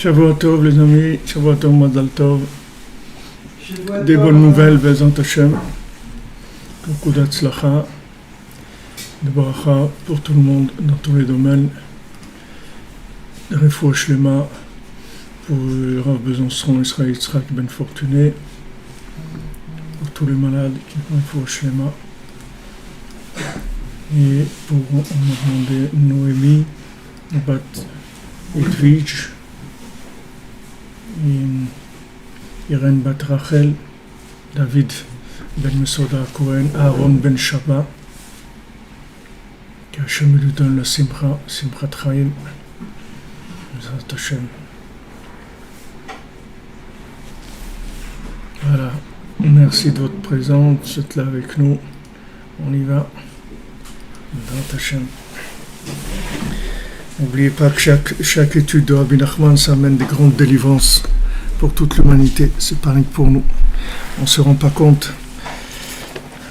Shavua Tov les amis, Shavua Tov Mazal Tov. Des bonnes nouvelles, Bezant Hashem. Beaucoup d'Atzlacha, de Baracha pour tout le monde dans tous les domaines. De Refoua Shlema pour Rav Besançon, Israël Yitzhak Ben Fortuné. Pour tous les malades qui ont Refoua Shlema. Et pour, on m'a demandé Noémie, Bat Edwidge. Irène Bat Rachel, David Ben Mesoda Cohen, Aaron Ben Shabbat, que Hashem lui donne la Simchat Chaim, Bezrat Hashem. Voilà, merci de votre présence, vous êtes là avec nous, on y va, Bezrat Hashem. N'oubliez pas que chaque étude de Rabbi Nachman, ça amène des grandes délivrances pour toute l'humanité, c'est pas rien que pour nous. On ne se rend pas compte.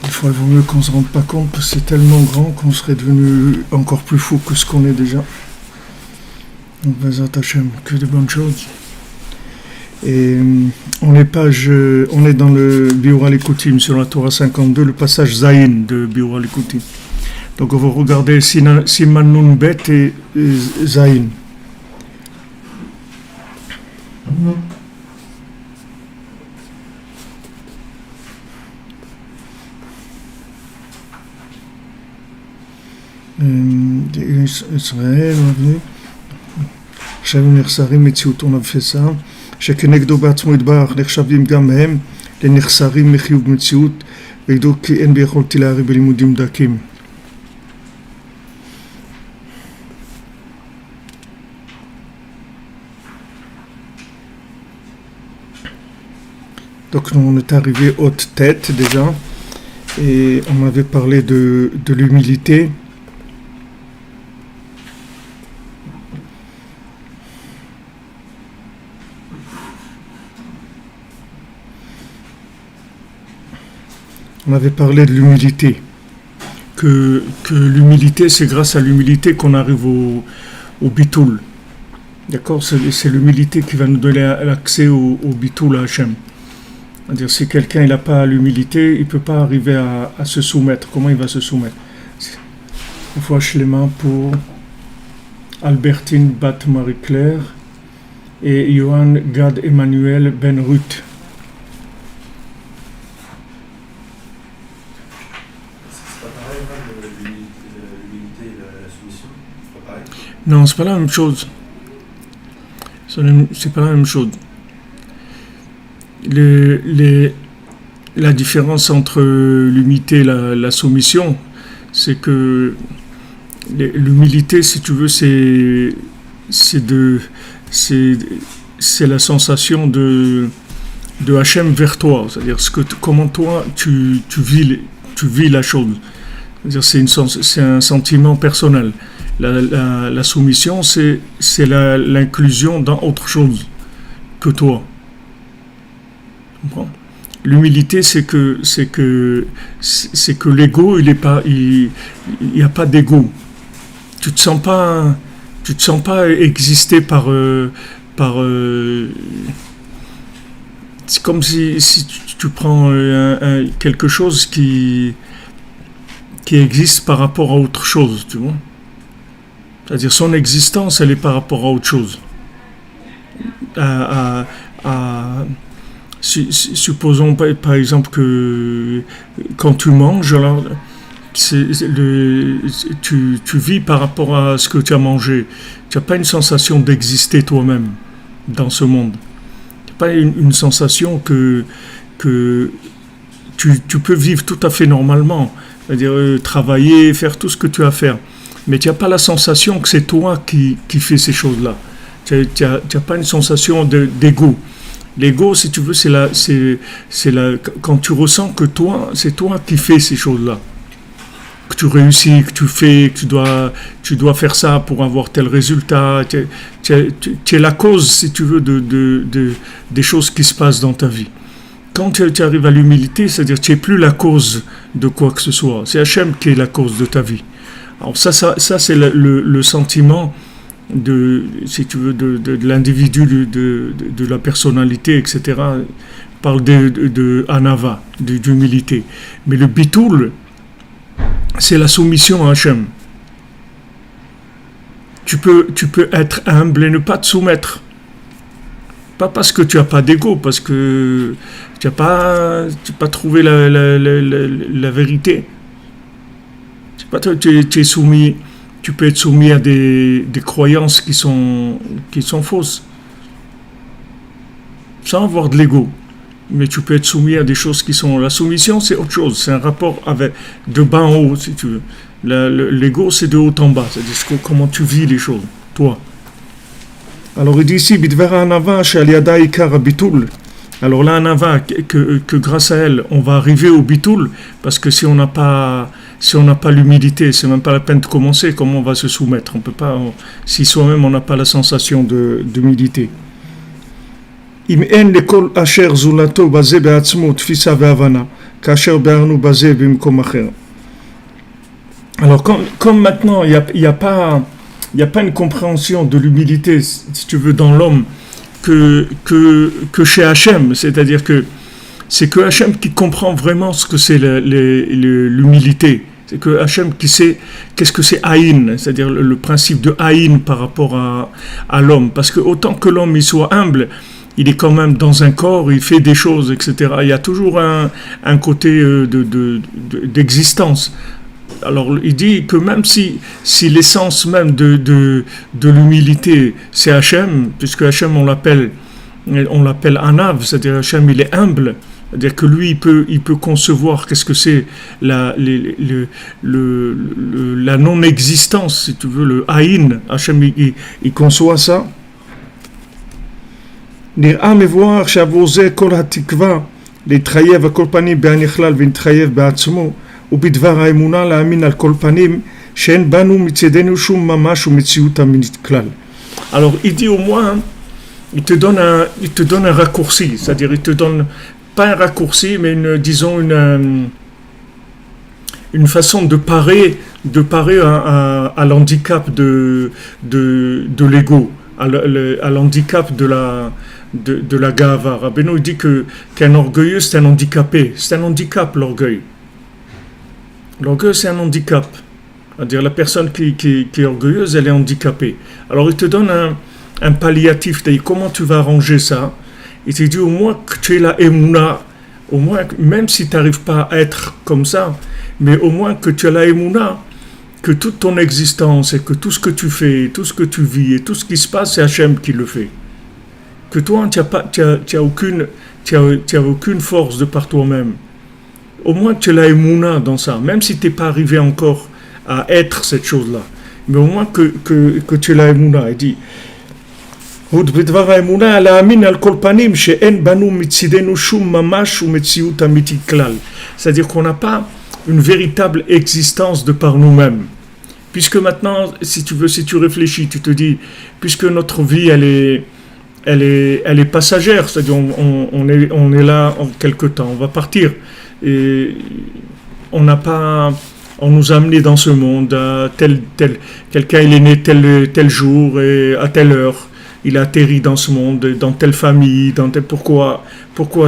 Des fois, il vaut mieux qu'on ne se rende pas compte parce que c'est tellement grand qu'on serait devenu encore plus fou que ce qu'on est déjà. Donc, Bezrat Hashem, que de bonnes choses. Et on est dans le Biur Alikoutim sur la Torah 52, le passage Zayin de Biur Alikoutim. Donc on va regarder Siman Nun Bet et Zayin. Israël, Shavim Nechsarim Metziut, on a fait ça. Shekenegdo Batzmo Idbar, Nechshavim Gam Hem, les Nechsarim Mechiuv Metziut, Vedo Ki En Bechol Tilari Belimudim Dakim. Donc on est arrivé haute tête déjà, et on avait parlé de l'humilité. On avait parlé de l'humilité, que l'humilité, c'est grâce à l'humilité qu'on arrive au bitoul. D'accord, c'est l'humilité qui va nous donner l'accès au bitoul à Hachem. C'est-à-dire, si quelqu'un n'a pas l'humilité, il ne peut pas arriver à se soumettre. Comment il va se soumettre? Une fois les mains pour Albertine Bat Marie-Claire et Johan Gad Emmanuel Ben Ruth. Non, c'est pas la même chose. C'est pas la même chose. La différence entre l'humilité et la soumission, c'est que l'humilité, si tu veux, c'est la sensation de Hachem vers toi. C'est-à-dire comment toi tu vis la chose. C'est-à-dire c'est un sentiment personnel. La soumission, c'est l'inclusion dans autre chose que toi. Tu comprends? L'humilité, c'est que l'ego, il y a pas d'ego. Tu te sens pas exister par c'est comme si tu prends quelque chose qui existe par rapport à autre chose, tu vois. C'est-à-dire son existence, elle est par rapport à autre chose. Supposons par exemple que quand tu manges, alors tu vis par rapport à ce que tu as mangé. Tu n'as pas une sensation d'exister toi-même dans ce monde. Tu n'as pas une sensation que tu peux vivre tout à fait normalement. C'est-à-dire travailler, faire tout ce que tu as à faire. Mais tu n'as pas la sensation que c'est toi qui fais ces choses-là. Tu n'as pas une sensation d'ego. L'ego, si tu veux, c'est quand tu ressens que c'est toi qui fais ces choses-là. Que tu réussis, que tu fais, que tu dois faire ça pour avoir tel résultat. Tu es la cause, si tu veux, des choses qui se passent dans ta vie. Quand tu arrives à l'humilité, c'est-à-dire que tu n'es plus la cause de quoi que ce soit. C'est Hachem qui est la cause de ta vie. Alors ça c'est le sentiment si tu veux, de l'individu, de la personnalité, etc. On parle de anava, d'humilité. Mais le bitoul, c'est la soumission à Hachem. Tu peux être humble et ne pas te soumettre. Pas parce que tu n'as pas d'ego, parce que tu n'as pas trouvé la vérité. Tu es soumis, tu peux être soumis à des croyances qui sont fausses, sans avoir de l'ego. Mais tu peux être soumis à des choses qui sont... La soumission, c'est autre chose. C'est un rapport de bas en haut, si tu veux. L'ego, c'est de haut en bas. C'est-à-dire comment tu vis les choses, toi. Alors il dit ici, Bidvera Anava, Shaliada Ikar Bitoul. Alors là, Anava, que grâce à elle, on va arriver au Bitoul, parce que si on n'a pas l'humilité, c'est même pas la peine de commencer, comment on va se soumettre? On peut pas, si soi-même on n'a pas la sensation d'humilité. Im en lekol asher zulato bazeh be'atzmo tfisa ve'avana, kasher be'arnu bazeh b'mkom acher. Alors comme maintenant, il y a pas une compréhension de l'humilité, si tu veux, dans l'homme, que chez Hachem, c'est-à-dire que c'est que Hachem qui comprend vraiment ce que c'est l'humilité. C'est que Hachem qui sait qu'est-ce que c'est Haïn, c'est-à-dire le principe de Haïn par rapport à l'homme. Parce que autant que l'homme il soit humble, il est quand même dans un corps, il fait des choses, etc. Il y a toujours un côté d'existence. Alors il dit que même si l'essence même de l'humilité c'est Hachem, puisque Hachem on l'appelle Anav, c'est-à-dire Hachem il est humble, c'est-à-dire que lui il peut concevoir qu'est-ce que c'est la non-existence, si tu veux, le Haïn. Hachem il conçoit ça. נראה מבואר שעבור זה כל התקווה להתחייב על כל פנים בהנכלל ונתחייב בעצמו, ובדבר האמונה להאמין על כל פנים שאין בנו מצדנו שום ממש ומציאות אמיתית כלל. Alors il dit au moins, il te donne un raccourci, c'est-à-dire il te donne pas un raccourci mais disons une façon de parer à l'handicap de l'ego, à l'handicap de la gava. Rabbeinu dit qu'un orgueilleux c'est un handicapé, c'est un handicap l'orgueil. L'orgueil c'est un handicap, c'est-à-dire la personne qui est orgueilleuse elle est handicapée. Alors il te donne un palliatif, c'est-à-dire comment tu vas arranger ça. Il te dit au moins que tu es la émouna, au moins même si tu n'arrives pas à être comme ça, mais au moins que tu as la émouna, que toute ton existence et que tout ce que tu fais, tout ce que tu vis et tout ce qui se passe, c'est Hachem qui le fait. Que toi, tu n'as aucune force de par toi-même. Au moins, tu as la émouna dans ça, même si tu n'es pas arrivé encore à être cette chose-là. Mais au moins que tu as la émouna. Il dit בדבר האמונה להאמין על כל פנים שאין בנו מצידנו שום ממש ומציאות אמיתית כלל. C'est-à-dire qu'on n'a pas une véritable existence de par nous-mêmes. Puisque maintenant, si tu réfléchis, tu te dis, puisque notre vie, elle est passagère, c'est-à-dire on est là en quelque temps, on va partir. Et on nous a amenés dans ce monde, à quelqu'un il est né tel jour et à telle heure. Il a atterri dans ce monde, dans telle famille, pourquoi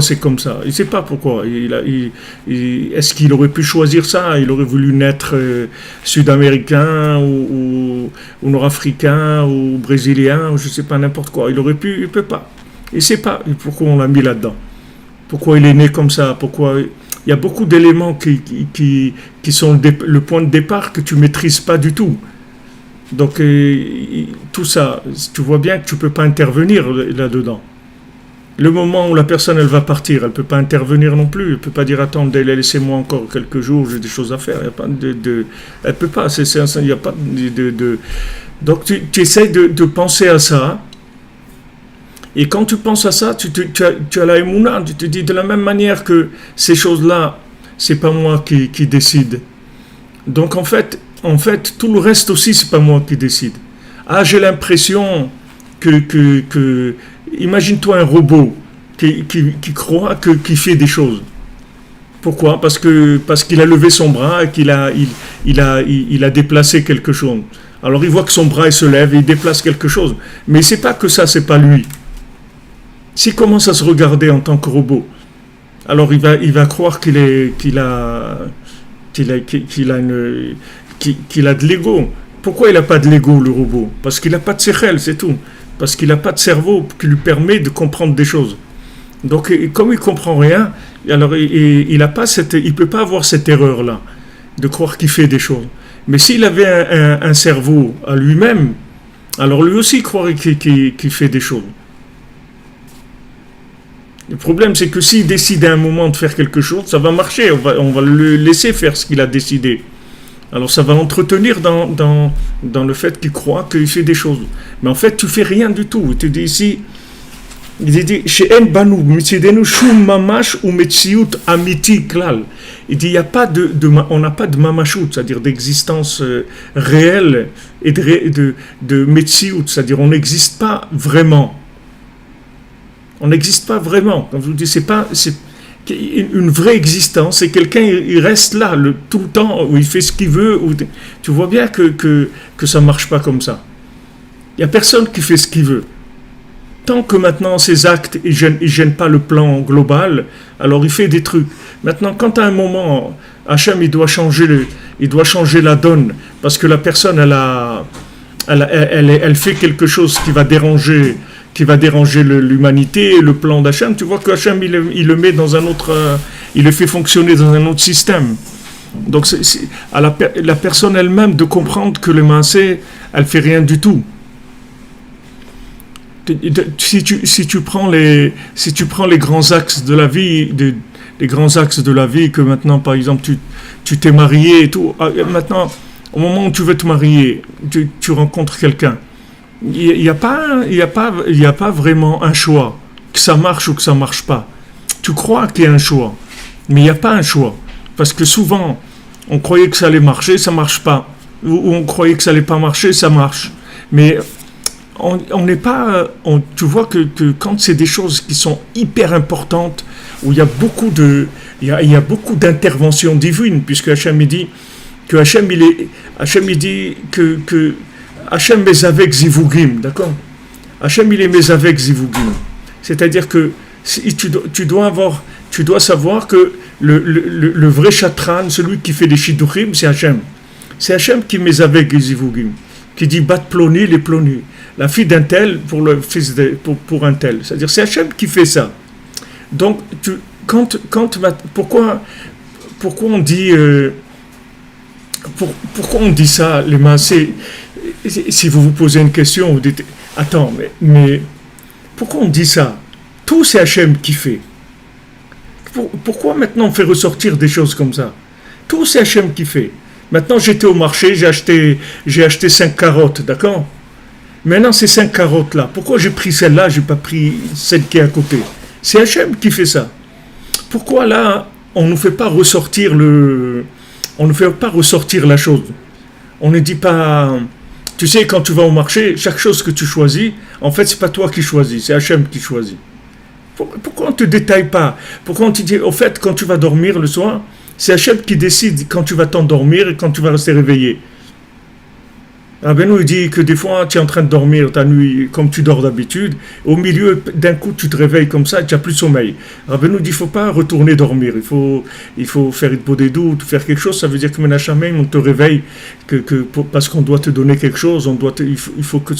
c'est comme ça. Il ne sait pas pourquoi. Est-ce qu'il aurait pu choisir ça? Il aurait voulu naître sud-américain ou nord-africain ou brésilien, ou je ne sais pas, n'importe quoi. Il ne peut pas. Il ne sait pas pourquoi on l'a mis là-dedans. Pourquoi il est né comme ça? Pourquoi... Il y a beaucoup d'éléments qui sont le point de départ que tu ne maîtrises pas du tout. Donc tout ça, tu vois bien que tu ne peux pas intervenir là-dedans. Le moment où la personne elle va partir, elle ne peut pas intervenir non plus. Elle ne peut pas dire attendez, laissez-moi encore quelques jours, j'ai des choses à faire. Il y a pas elle ne peut pas. Il n'y a pas de. Donc tu essaies de penser à ça. Et quand tu penses à ça, tu as la émouna. Tu te dis de la même manière que ces choses-là, c'est pas moi qui décide. Donc en fait, tout le reste aussi, c'est pas moi qui décide. Ah, j'ai l'impression que imagine-toi un robot qui croit qu'il fait des choses. Pourquoi? Parce qu'il a levé son bras et qu'il a déplacé quelque chose. Alors il voit que son bras il se lève et il déplace quelque chose. Mais c'est pas que ça, c'est pas lui. S'il commence à se regarder en tant que robot, alors il va croire qu'il a de l'ego. Pourquoi il n'a pas de l'ego, le robot? Parce qu'il n'a pas de sechel, c'est tout. Parce qu'il n'a pas de cerveau qui lui permet de comprendre des choses. Donc, comme il ne comprend rien, alors il ne peut pas avoir cette erreur-là, de croire qu'il fait des choses. Mais s'il avait un cerveau à lui-même, alors lui aussi croirait qu'il fait des choses. Le problème, c'est que s'il décide à un moment de faire quelque chose, ça va marcher, on va le laisser faire ce qu'il a décidé. Alors ça va l'entretenir dans le fait qu'il croit qu'il fait des choses. Mais en fait, tu fais rien du tout. Il te dit ici, il dit on n'a pas de mamashut, c'est-à-dire d'existence réelle et de metsiout, c'est-à-dire on n'existe pas vraiment. On n'existe pas vraiment. Comme je vous dis, c'est une vraie existence. C'est quelqu'un, il reste là tout le temps, où il fait ce qu'il veut. Tu vois bien que ça ne marche pas comme ça. Il n'y a personne qui fait ce qu'il veut. Tant que maintenant ses actes ne gênent pas le plan global, alors il fait des trucs. Maintenant, quand à un moment, Hachem, il doit changer la donne, parce que la personne, elle fait quelque chose qui va déranger l'humanité, le plan d'Hachem, tu vois que Hachem, il le met dans un autre, il le fait fonctionner dans un autre système. Donc, c'est à la personne elle-même de comprendre que le maasé, elle fait rien du tout. Si tu prends les grands axes de la vie, les grands axes de la vie, que maintenant, par exemple, tu t'es marié et tout, maintenant, au moment où tu veux te marier, tu rencontres quelqu'un. Il y a pas vraiment un choix, que ça marche ou que ça marche pas. tu crois qu'il y a un choix, mais il n'y a pas un choix. Parce que souvent, on croyait que ça allait marcher, ça ne marche pas. Ou on croyait que ça n'allait pas marcher, ça marche. Mais on n'est pas... tu vois que quand c'est des choses qui sont hyper importantes, où il y a beaucoup il y a beaucoup d'interventions divines, puisque Hachem il dit que Hachem il dit que Hachem mes avec zivugim, d'accord? Hachem il est mes avec zivugim. C'est-à-dire que tu dois savoir que le vrai chatran, celui qui fait des shidduchim, c'est Hachem. C'est Hachem qui met avec zivugim, qui dit bat ploni les ploni. La fille d'un tel pour le fils pour un tel. C'est-à-dire c'est Hachem qui fait ça. Donc pourquoi on dit pourquoi on dit ça les massés? Si vous vous posez une question, vous dites attends mais pourquoi on dit ça? Tout c'est Hachem qui fait. Pourquoi maintenant on fait ressortir des choses comme ça? Tout c'est Hachem qui fait. Maintenant j'étais au marché, j'ai acheté 5 carottes, d'accord? Maintenant ces 5 carottes là, pourquoi j'ai pris celle-là, j'ai pas pris celle qui est à côté? C'est Hachem qui fait ça. Pourquoi là on ne fait pas ressortir la chose? On ne dit pas, tu sais, quand tu vas au marché, chaque chose que tu choisis, en fait c'est pas toi qui choisis, c'est Hachem qui choisit. Pourquoi on ne te détaille pas? Pourquoi on te dit, au fait, quand tu vas dormir le soir, c'est Hachem qui décide quand tu vas t'endormir et quand tu vas rester réveillé. Rabbeinu dit que des fois, tu es en train de dormir ta nuit comme tu dors d'habitude, au milieu, d'un coup, tu te réveilles comme ça et tu n'as plus de sommeil. Rabbeinu dit, il ne faut pas retourner dormir, il faut faire une peau des doutes, faire quelque chose, ça veut dire que Menachamem, on te réveille, parce qu'on doit te donner quelque chose, il faut que...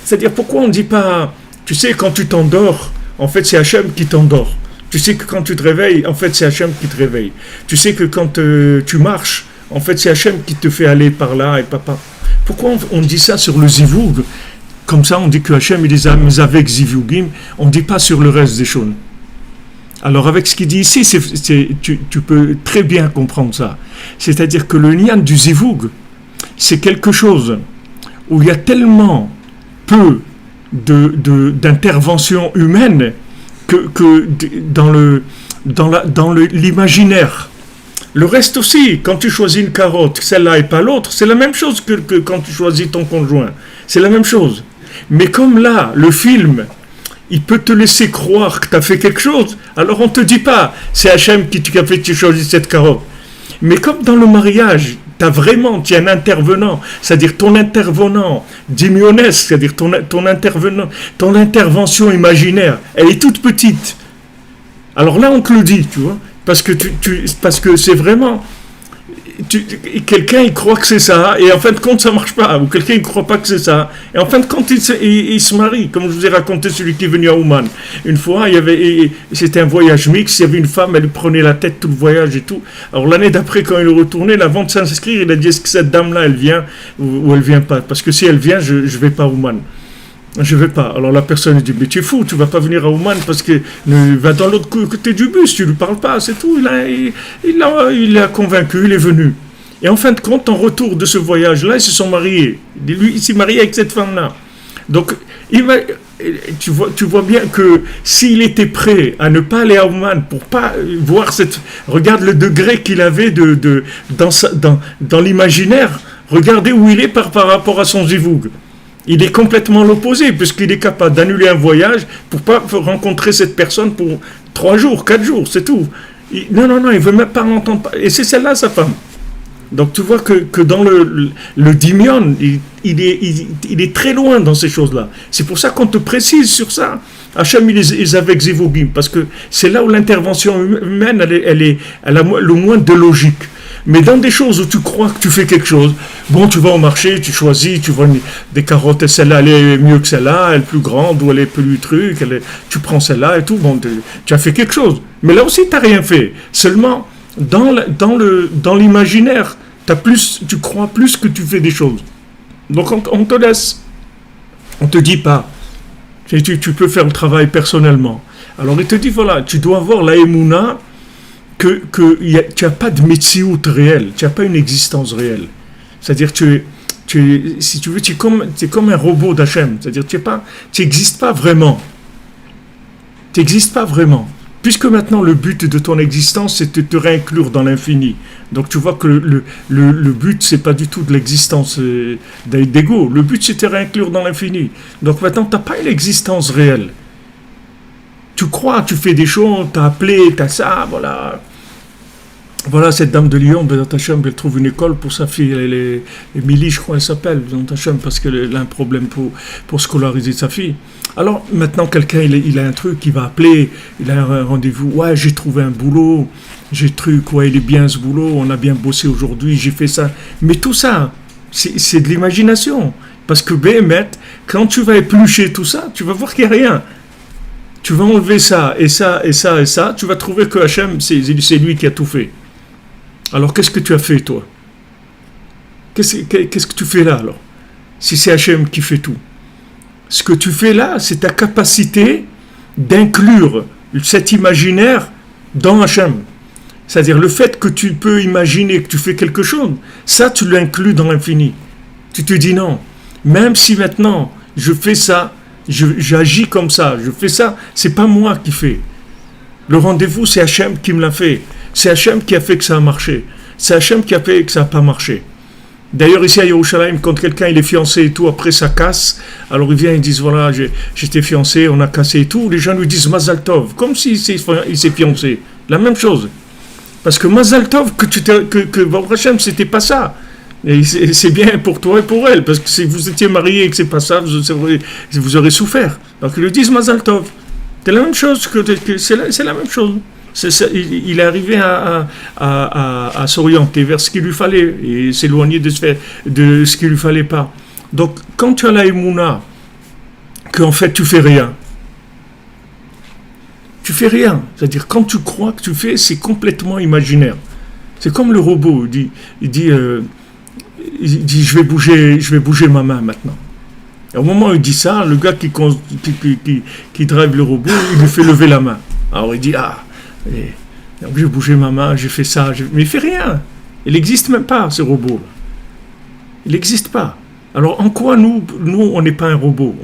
C'est-à-dire, pourquoi on ne dit pas, tu sais, quand tu t'endors, en fait, c'est Hachem qui t'endort. Tu sais que quand tu te réveilles, en fait, c'est Hachem qui te réveille. Tu sais que quand tu marches, en fait, c'est Hachem qui te fait aller par là et papa. Pourquoi on dit ça sur le zivug? Comme ça, on dit que Hachem, il est avec zivugim. On ne dit pas sur le reste des choses. Alors, avec ce qu'il dit ici, tu peux très bien comprendre ça. C'est-à-dire que le nian du zivug, c'est quelque chose où il y a tellement peu d'intervention humaine que dans l'imaginaire. Le reste aussi, quand tu choisis une carotte, celle-là et pas l'autre, c'est la même chose que quand tu choisis ton conjoint. C'est la même chose. Mais comme là, le film, il peut te laisser croire que tu as fait quelque chose, alors on ne te dit pas, c'est Hachem qui t'a fait que tu choisis cette carotte. Mais comme dans le mariage, tu as un intervenant, c'est-à-dire ton intervenant dimionesque, c'est-à-dire ton intervenant, ton intervention imaginaire, elle est toute petite. Alors là, on te le dit, tu vois, parce que c'est vraiment... quelqu'un il croit que c'est ça et en fin de compte ça marche pas, ou quelqu'un il croit pas que c'est ça et en fin de compte il se marie, comme je vous ai raconté celui qui est venu à Ouman une fois. C'était un voyage mixte, il y avait une femme, elle lui prenait la tête tout le voyage et tout. Alors l'année d'après, quand il est retourné, avant de s'inscrire, il a dit, est-ce que cette dame là elle vient ou elle vient pas, parce que si elle vient, je vais pas à Ouman. Je vais pas. Alors la personne dit, mais tu es fou, tu vas pas venir à Ouman parce que va dans l'autre côté du bus, tu lui parles pas, c'est tout. Il l'a convaincu, il est venu. Et en fin de compte, en retour de ce voyage-là, ils se sont mariés. Lui, il s'est marié avec cette femme-là. Donc, tu vois bien que s'il était prêt à ne pas aller à Ouman pour pas voir regarde le degré qu'il avait dans l'imaginaire, regardez où il est par rapport à son zivug. Il est complètement l'opposé, puisqu'il est capable d'annuler un voyage pour pas rencontrer cette personne pour 3 jours, 4 jours, c'est tout. Non, il veut même pas l'entendre. Et c'est celle-là, sa femme. Donc tu vois que dans le dimion, il est très loin dans ces choses-là. C'est pour ça qu'on te précise sur ça. Hachem, il est avec Zivogim, parce que c'est là où l'intervention humaine, elle a le moins de logique. Mais dans des choses où tu crois que tu fais quelque chose, bon, tu vas au marché, tu choisis, tu vois des carottes, et celle-là, elle est mieux que celle-là, elle est plus grande, ou elle est plus truc, tu prends celle-là et tout, bon, tu as fait quelque chose. Mais là aussi, tu n'as rien fait. Seulement, dans l'imaginaire, tu crois plus que tu fais des choses. Donc, on te laisse. On ne te dit pas. Tu peux faire le travail personnellement. Alors, il te dit, voilà, tu dois avoir la émouna, que tu n'as pas de metsiout réel, tu n'as pas une existence réelle. C'est-à-dire si tu veux, tu es comme un robot d'Hachem. C'est-à-dire tu n'existes pas vraiment. Tu n'existes pas vraiment. puisque maintenant le but de ton existence, c'est de te réinclure dans l'infini. Donc tu vois que le but, c'est pas du tout de l'existence d'ego. Le but, c'est de te réinclure dans l'infini. Donc maintenant, tu n'as pas une existence réelle. Tu crois, tu fais des choses, tu as appelé, tu as ça, voilà. Voilà, cette dame de Lyon, Bézat Hachem, elle trouve une école pour sa fille, elle est Émilie, je crois, elle s'appelle, Bézat Hachem, parce qu'elle a un problème pour scolariser sa fille. Alors, maintenant, quelqu'un, il a un truc, il va appeler, il a un rendez-vous, ouais, j'ai trouvé un boulot, j'ai truc, ouais, il est bien ce boulot, on a bien bossé aujourd'hui, j'ai fait ça. Mais tout ça, c'est de l'imagination. Parce que, Béhémet, quand tu vas éplucher tout ça, tu vas voir qu'il n'y a rien. Tu vas enlever ça, et ça, et ça, et ça, tu vas trouver que Hachem, c'est lui qui a tout fait. Alors, qu'est-ce que tu as fait, toi? Qu'est-ce que tu fais là, alors? Si c'est Hachem qui fait tout. Ce que tu fais là, c'est ta capacité d'inclure cet imaginaire dans Hachem. C'est-à-dire, le fait que tu peux imaginer que tu fais quelque chose, ça, tu l'inclus dans l'infini. Tu te dis non. Même si maintenant, je fais ça, j'agis comme ça, je fais ça, c'est pas moi qui fais. Le rendez-vous, c'est Hachem qui me l'a fait. C'est Hachem qui a fait que ça a marché. C'est Hachem qui a fait que ça n'a pas marché. D'ailleurs, ici à Yerushalayim, quand quelqu'un il est fiancé et tout, après ça casse, alors ils viennent, ils disent, voilà, j'étais fiancé, on a cassé et tout, les gens lui disent Mazal Tov, comme s'il s'est fiancé. La même chose. Parce que Mazal Tov, que Hachem, c'était pas ça. Et c'est bien pour toi et pour elle, parce que si vous étiez mariés et que c'est pas ça, vous aurez souffert. Donc ils lui disent Mazal Tov. C'est la même chose, c'est la même chose. Il est arrivé à s'orienter vers ce qu'il lui fallait et s'éloigner de ce qu'il lui fallait pas. Donc, quand tu as la émouna, qu'en fait tu fais rien, c'est-à-dire quand tu crois que tu fais, c'est complètement imaginaire. C'est comme le robot, il dit je vais bouger ma main maintenant. Et au moment où il dit ça, le gars qui drive le robot, il lui fait lever la main. Alors il dit donc j'ai bougé ma main, j'ai fait ça, mais il fait rien. Il n'existe même pas, ce robot. Il n'existe pas. Alors en quoi nous on n'est pas un robot?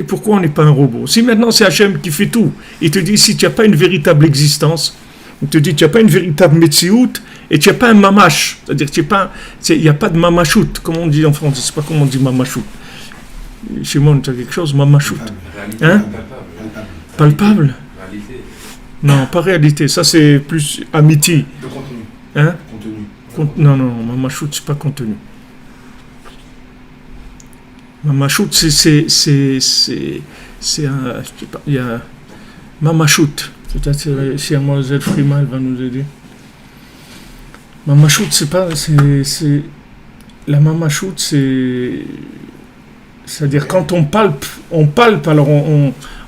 Pourquoi on n'est pas un robot? Si maintenant c'est Hachem qui fait tout, il te dit si tu n'as pas une véritable existence, il te dit tu n'as pas une véritable metsiout et tu n'as pas un mamash, c'est-à-dire il n'y a pas de mamachout, comme on dit en France, je ne sais pas comment on dit mamachout. Shimon, tu as quelque chose, mamachout? Hein? Palpable? Non, pas réalité, ça c'est plus amitié. De contenu. Hein? Contenu. Non, mamachout, c'est pas contenu. Mamachout, c'est un. Il y a. Mamachout, peut-être si à Mlle Freeman, elle va nous aider. Mamachout, c'est pas. La mamachout, c'est-à-dire quand on palpe, alors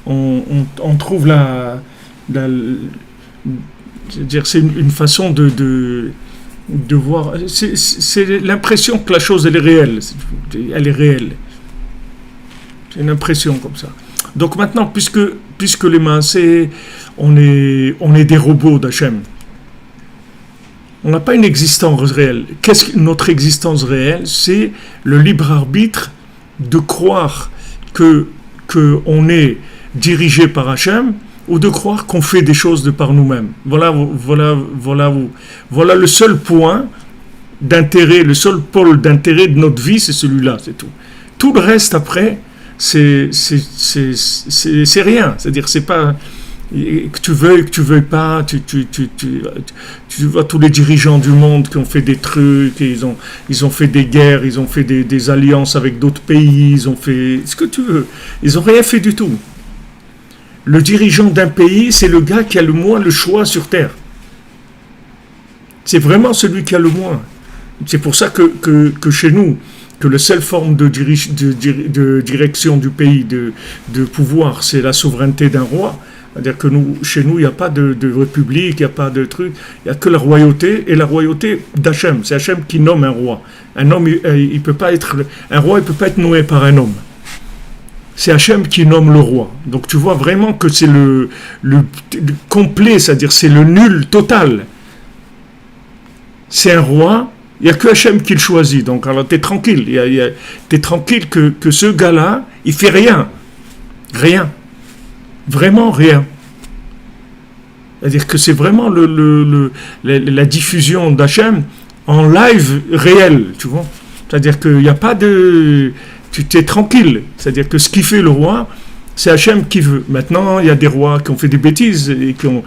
on trouve c'est-à-dire c'est une façon de voir. C'est l'impression que la chose elle est réelle. C'est une impression comme ça. Donc maintenant, puisque les mains, on est des robots d'Hachem. On n'a pas une existence réelle. Qu'est-ce que notre existence réelle? C'est le libre arbitre de croire que on est dirigé par Hachem, ou de croire qu'on fait des choses de par nous-mêmes. Voilà le seul point d'intérêt, le seul pôle d'intérêt de notre vie, c'est celui-là, c'est tout. Tout le reste après, c'est rien. C'est-à-dire, c'est pas que tu veuilles pas. Tu vois tous les dirigeants du monde qui ont fait des trucs, et ils ont fait des guerres, ils ont fait des alliances avec d'autres pays, ils ont fait ce que tu veux. Ils ont rien fait du tout. Le dirigeant d'un pays, c'est le gars qui a le moins le choix sur Terre. C'est vraiment celui qui a le moins. C'est pour ça que chez nous, que la seule forme de direction du pays, de pouvoir, c'est la souveraineté d'un roi. C'est-à-dire que chez nous, il n'y a pas de république, il n'y a pas de truc, il n'y a que la royauté, et la royauté d'Hachem. C'est Hachem qui nomme un roi. Un homme, il peut pas être, un roi, il ne peut pas être nommé par un homme. C'est Hachem qui nomme le roi. Donc tu vois vraiment que c'est le complet, c'est-à-dire c'est le nul total. C'est un roi, il n'y a que Hachem qui le choisit. Donc alors tu es tranquille. Tu es tranquille que ce gars-là, il fait rien. Rien. Vraiment rien. C'est-à-dire que c'est vraiment la diffusion d'Hachem en live réel, tu vois. C'est-à-dire qu'il n'y a pas de... Tu es tranquille. C'est-à-dire que ce qui fait le roi, c'est Hachem qui veut. Maintenant, il y a des rois qui ont fait des bêtises et qui ont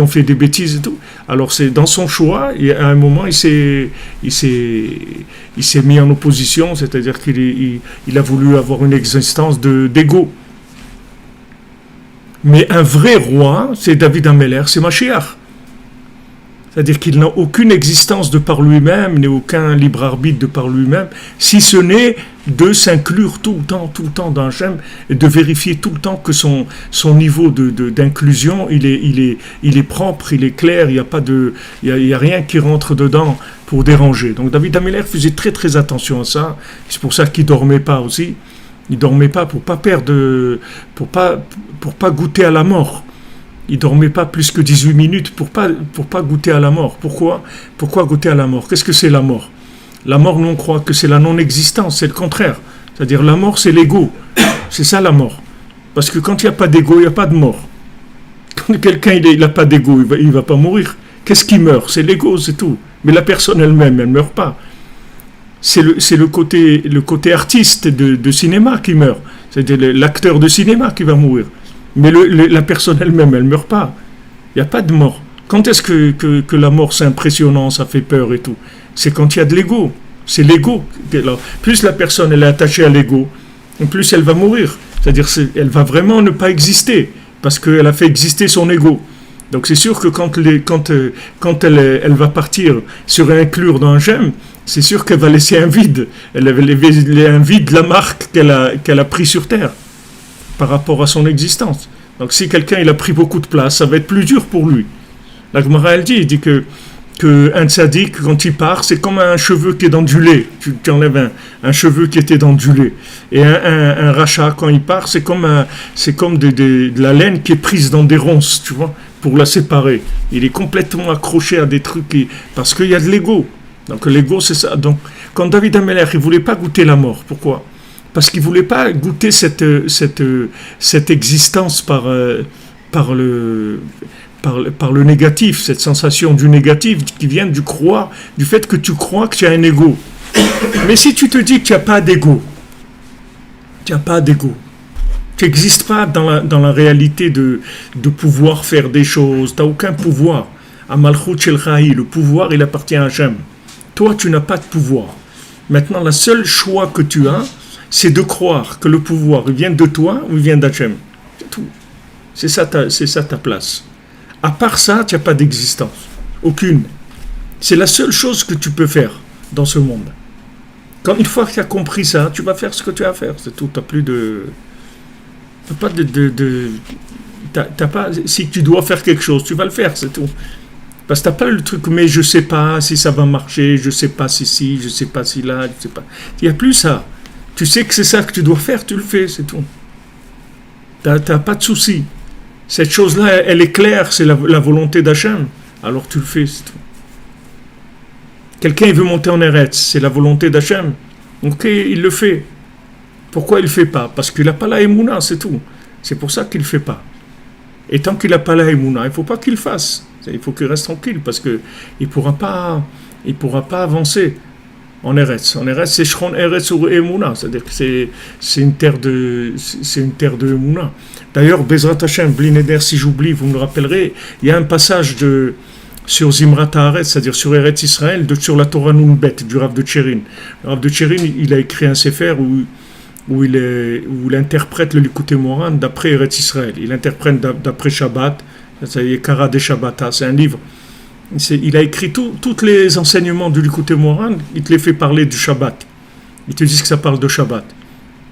fait des bêtises et tout. Alors, c'est dans son choix, et à un moment, il s'est mis en opposition, c'est-à-dire qu'il a voulu avoir une existence d'égo. Mais un vrai roi, c'est David Ameller, c'est Mashiach. C'est-à-dire qu'il n'a aucune existence de par lui-même, n'a aucun libre arbitre de par lui-même, si ce n'est de s'inclure tout le temps dans Hachem, et de vérifier tout le temps que son niveau d'inclusion, il est propre, il est clair, il n'y a rien qui rentre dedans pour déranger. Donc David Ameller faisait très très attention à ça, c'est pour ça qu'il ne dormait pas aussi. Il ne dormait pas pour pas perdre, pour pas goûter à la mort. Il ne dormait pas plus que 18 minutes pour pas goûter à la mort. Pourquoi goûter à la mort? Qu'est-ce que c'est la mort? La mort, nous on croit que c'est la non-existence, c'est le contraire. C'est-à-dire la mort, c'est l'ego. C'est ça la mort. Parce que quand il n'y a pas d'ego, il n'y a pas de mort. Quand quelqu'un il n'a pas d'ego, il va pas mourir. Qu'est-ce qui meurt? C'est l'ego, c'est tout. Mais la personne elle-même, elle ne meurt pas. C'est le côté artiste de cinéma qui meurt. C'est l'acteur de cinéma qui va mourir. Mais la personne elle-même, elle ne meurt pas. Il n'y a pas de mort. Quand est-ce que la mort, c'est impressionnant, ça fait peur et tout? C'est quand il y a de l'ego. C'est l'ego. Alors, plus la personne elle est attachée à l'ego, plus elle va mourir. C'est-à-dire elle va vraiment ne pas exister, parce qu'elle a fait exister son ego. Donc c'est sûr que quand elle va partir sur inclure dans un gemme, c'est sûr qu'elle va laisser un vide. Elle va laisser un vide de la marque qu'elle a pris sur Terre par rapport à son existence. Donc si quelqu'un il a pris beaucoup de place, ça va être plus dur pour lui. La Gemara elle dit que un tzaddik, quand il part, c'est comme un cheveu qui est dans du lait. Tu enlèves un cheveu qui était dans du lait. Et un rachat, quand il part, c'est comme de la laine qui est prise dans des ronces, tu vois, pour la séparer. Il est complètement accroché à des trucs, parce qu'il y a de l'ego. Donc l'ego, c'est ça. Donc, quand David Ameller, il ne voulait pas goûter la mort. Pourquoi? Parce qu'il ne voulait pas goûter cette existence par le négatif, cette sensation du négatif qui vient du fait que tu crois que tu as un ego. Mais si tu te dis que tu n'as pas d'ego, tu n'existes pas dans la réalité de pouvoir faire des choses, tu n'as aucun pouvoir. Amalchut shel Chahi, le pouvoir il appartient à Hachem. Toi tu n'as pas de pouvoir. Maintenant le seul choix que tu as, c'est de croire que le pouvoir il vient de toi ou il vient d'Hachem. C'est tout. C'est ça ta place. À part ça, tu n'as pas d'existence. Aucune. C'est la seule chose que tu peux faire dans ce monde. Une fois que tu as compris ça, tu vas faire ce que tu as à faire. C'est tout. Tu n'as plus de... T'as pas, si tu dois faire quelque chose, tu vas le faire, c'est tout. Parce que tu n'as pas le truc, mais je ne sais pas si ça va marcher, je ne sais pas si, je ne sais pas si là, je ne sais pas. Il n'y a plus ça. Tu sais que c'est ça que tu dois faire, tu le fais, c'est tout. Tu n'as pas de souci. Cette chose-là, elle est claire, c'est la volonté d'Hachem. Alors tu le fais, c'est tout. Quelqu'un il veut monter en Eretz, c'est la volonté d'Hachem. Ok, il le fait. Pourquoi il ne le fait pas? Parce qu'il n'a pas la Emouna, c'est tout. C'est pour ça qu'il ne le fait pas. Et tant qu'il n'a pas la Emouna, il ne faut pas qu'il le fasse. Il faut qu'il reste tranquille, parce qu'il ne pourra pas avancer en Eretz. En Eretz, c'est Shron Eretz ou Emouna, c'est-à-dire que c'est une terre de Emouna. D'ailleurs, Bezrat Hashem, Bli Neder, si j'oublie, vous me le rappellerez, il y a un passage sur Zimrat Haaretz, c'est-à-dire sur Eretz Israël, sur la Torah Nunbet, du Rav de Tcherin. Le Rav de Tcherin, il a écrit un sefer où il interprète le Likutei Moharan d'après Eretz Israël. Il interprète d'après Shabbat, c'est Kara de Shabbata, c'est un livre. Il a écrit tous les enseignements du Likutei Moharan, il te les fait parler du Shabbat. Il te dit que ça parle de Shabbat.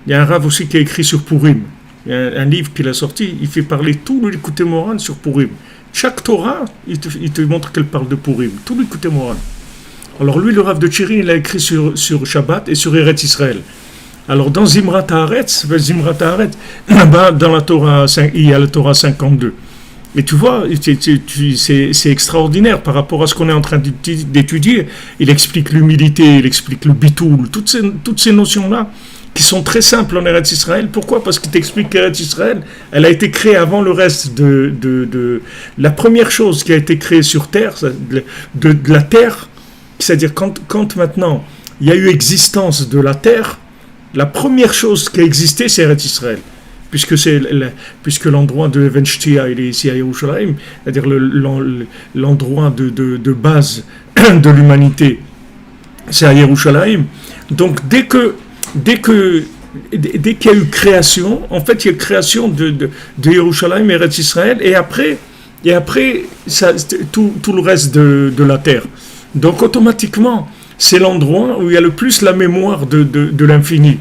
Il y a un Rav aussi qui a écrit sur Purim. Il y a un livre qu'il a sorti, il fait parler tout le Likutei Moharan sur Purim. Chaque Torah, il te montre qu'elle parle de Purim. Tout le Likutei Moharan. Alors lui, le Rav de Tcherin, il a écrit sur Shabbat et sur Eretz Israël. Alors dans Zimrat Haaretz, là-bas, dans la Torah, il y a la Torah 52. Et tu vois, c'est extraordinaire par rapport à ce qu'on est en train d'étudier. Il explique l'humilité, il explique le bitoul, toutes ces notions-là qui sont très simples en Eretz Israël. Pourquoi? Parce qu'il t'explique qu'Eretz Israël, elle a été créée avant le reste de la première chose qui a été créée sur terre, de la terre, c'est-à-dire quand maintenant il y a eu existence de la terre, la première chose qui a existé, c'est Eretz Israël. Puisque l'endroit de Even Shtia, il est ici à Yerushalayim, c'est-à-dire l'endroit de base de l'humanité, c'est à Yerushalayim. Donc dès qu'il y a eu création, en fait il y a création de Yerushalayim et Eretz Israël, et après ça, tout le reste de la terre. Donc automatiquement, c'est l'endroit où il y a le plus la mémoire de l'infini.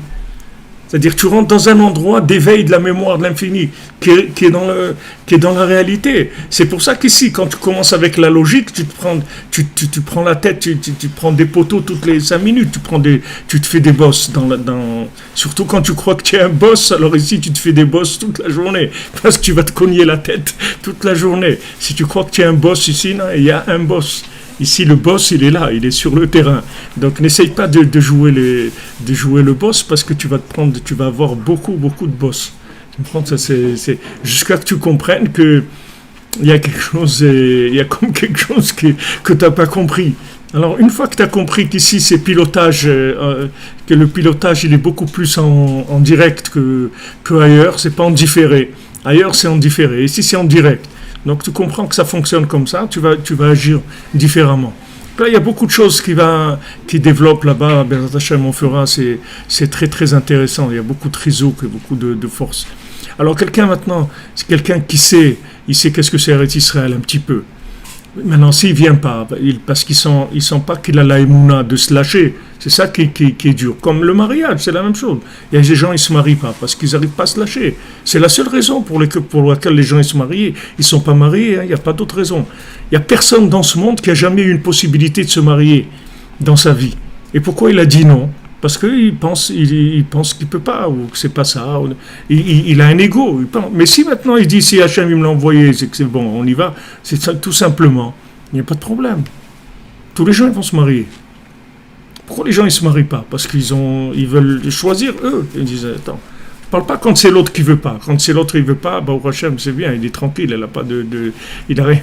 C'est-à-dire que tu rentres dans un endroit d'éveil de la mémoire de l'infini qui est dans la réalité. C'est pour ça qu'ici, quand tu commences avec la logique, tu prends la tête, tu prends des poteaux toutes les 5 minutes, tu te fais des bosses. Surtout quand tu crois que tu es un boss, alors ici tu te fais des bosses toute la journée, parce que tu vas te cogner la tête toute la journée. Si tu crois que tu es un boss ici, non, il y a un boss. Ici, le boss, il est là, il est sur le terrain. Donc, n'essaye pas de jouer le boss parce que tu vas avoir beaucoup de boss. Tu comprends? Ça, c'est jusqu'à que tu comprennes que il y a quelque chose que tu n'as pas compris. Alors, une fois que tu as compris qu'ici, c'est pilotage, que le pilotage, il est beaucoup plus en direct que ailleurs, c'est pas en différé. Ailleurs, c'est en différé. Ici, c'est en direct. Donc tu comprends que ça fonctionne comme ça, tu vas agir différemment. Là, il y a beaucoup de choses qui développent là-bas, Bezrat Hashem, on fera, c'est très très intéressant, il y a beaucoup de trizouk et beaucoup de force. Alors quelqu'un maintenant, c'est quelqu'un qui sait, il sait qu'est-ce que c'est Eretz Israël un petit peu. Maintenant, s'il ne vient pas, parce qu'ils sont pas qu'il a la émouna de se lâcher, c'est ça qui est dur. Comme le mariage, c'est la même chose. Il y a des gens, ils ne se marient pas parce qu'ils n'arrivent pas à se lâcher. C'est la seule raison pour laquelle les gens ils se marient. Ils ne sont pas mariés, il n'y a pas d'autre raison. Il n'y a personne dans ce monde qui a jamais eu une possibilité de se marier dans sa vie. Et pourquoi il a dit non? Parce qu'il pense qu'il ne peut pas, ou que c'est pas ça. Il a un ego. Mais si maintenant il dit, si Hachem il me l'a envoyé, c'est que c'est bon, on y va, c'est ça, tout simplement. Il n'y a pas de problème. Tous les gens ils vont se marier. Pourquoi les gens ne se marient pas? Parce ils veulent choisir eux. Ils disent, attends, je ne parle pas quand c'est l'autre qui ne veut pas. Quand c'est l'autre qui ne veut pas, bah, au Hachem, c'est bien, il est tranquille, il n'a pas il a rien.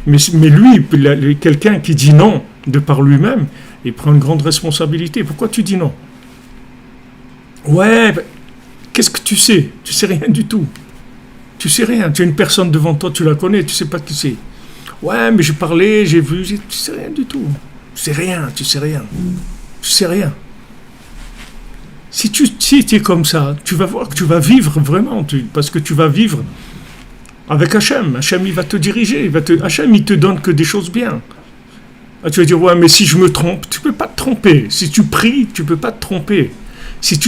Mais lui, quelqu'un qui dit non de par lui-même, il prend une grande responsabilité. Pourquoi tu dis non? Ouais, qu'est-ce que tu sais? Tu sais rien du tout. Tu sais rien. Tu as une personne devant toi, tu la connais, tu sais pas qui c'est. Ouais, mais j'ai parlé, j'ai vu, tu sais rien du tout. Tu sais rien. Tu sais rien. Si tu es comme ça, tu vas voir que tu vas vivre vraiment, parce que tu vas vivre avec Hachem. Hachem, il va te diriger. Hachem, il te donne que des choses bien. Ah, tu vas dire, ouais, mais si je me trompe, tu ne peux pas te tromper. Si tu pries, tu ne peux pas te tromper. Si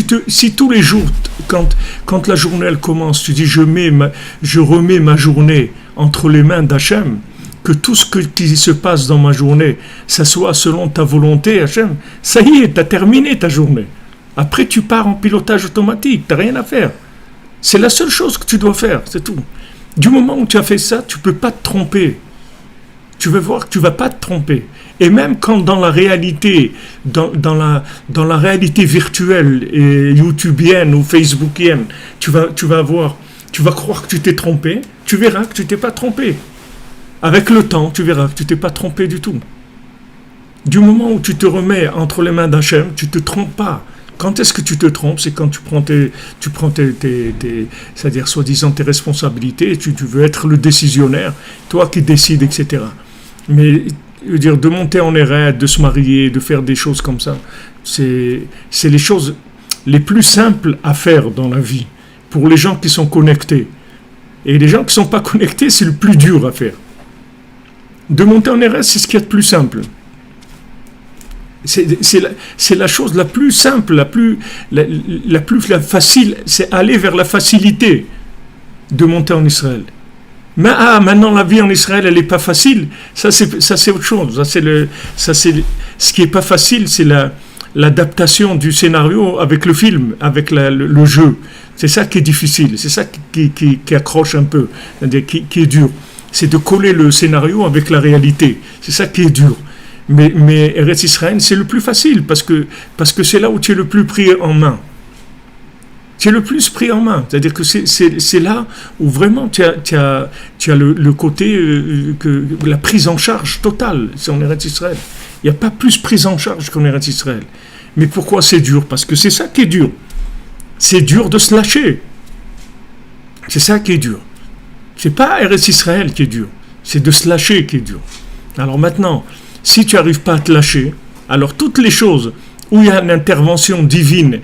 tous les jours, quand la journée elle commence, tu dis, je remets ma journée entre les mains d'Hachem, que tout ce qui se passe dans ma journée, ça soit selon ta volonté, Hachem, ça y est, tu as terminé ta journée. Après, tu pars en pilotage automatique, tu n'as rien à faire. C'est la seule chose que tu dois faire, c'est tout. Du moment où tu as fait ça, tu ne peux pas te tromper. Tu vas voir que tu ne vas pas te tromper. Et même quand dans la réalité, dans la réalité virtuelle et youtubienne ou facebookienne, tu vas croire que tu t'es trompé, tu verras que tu t'es pas trompé. Avec le temps, tu verras que tu t'es pas trompé du tout. Du moment où tu te remets entre les mains d'Hachem, tu te trompes pas. Quand est-ce que tu te trompes? C'est quand tu prends tes c'est-à-dire soi-disant tes responsabilités, et tu veux être le décisionnaire, toi qui décides, etc. Mais je veux dire, de monter en érable, de se marier, de faire des choses comme ça, c'est les choses les plus simples à faire dans la vie, pour les gens qui sont connectés. Et les gens qui ne sont pas connectés, c'est le plus dur à faire. De monter en érable, c'est ce qu'il y a de plus simple. C'est la chose la plus simple, la plus facile, c'est aller vers la facilité de monter en Israël. Mais maintenant la vie en Israël, elle n'est pas facile. Ça c'est autre chose. Ce qui n'est pas facile, c'est l'adaptation du scénario avec le film, avec le jeu. C'est ça qui est difficile. C'est ça qui accroche un peu, qui est dur. C'est de coller le scénario avec la réalité. C'est ça qui est dur. Mais Eretz Israël, c'est le plus facile parce que c'est là où tu es le plus pris en main. Tu es le plus pris en main. C'est-à-dire que c'est là où vraiment tu as le côté la prise en charge totale, c'est en Eretz Israël. Il n'y a pas plus prise en charge qu'en Eretz Israël. Mais pourquoi c'est dur? Parce que c'est ça qui est dur. C'est dur de se lâcher. C'est ça qui est dur. C'est pas Eretz Israël qui est dur. C'est de se lâcher qui est dur. Alors maintenant, si tu n'arrives pas à te lâcher, alors toutes les choses où il y a une intervention divine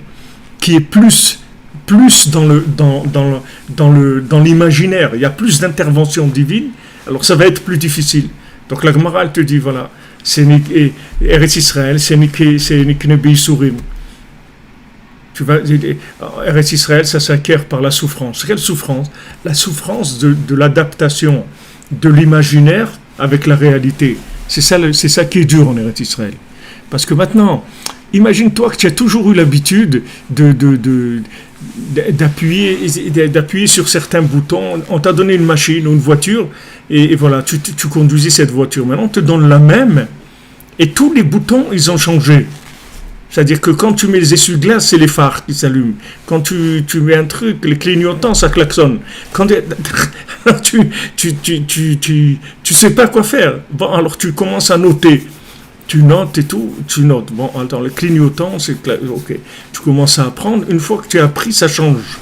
qui est plus dans l'imaginaire, il y a plus d'intervention divine, alors ça va être plus difficile. Donc la Gemara te dit, voilà, c'est Eretz Israël, c'est Niknebi Surim. Tu vas, Eretz Israël, ça s'acquiert par la souffrance. Quelle souffrance? La souffrance de l'adaptation de l'imaginaire avec la réalité. C'est ça qui est dur en Eretz Israël. Parce que maintenant, imagine-toi que tu as toujours eu l'habitude d'appuyer sur certains boutons. On t'a donné une machine ou une voiture et voilà, tu conduisais cette voiture. Maintenant, on te donne la même et tous les boutons, ils ont changé. C'est-à-dire que quand tu mets les essuie-glaces, c'est les phares qui s'allument. Quand tu mets un truc, les clignotants, ça klaxonne. Quand tu sais pas quoi faire. Bon, alors tu commences à noter. Tu notes et tout, tu notes. Bon, attends, le clignotant, c'est ok. Tu commences à apprendre. Une fois que tu as appris, ça change.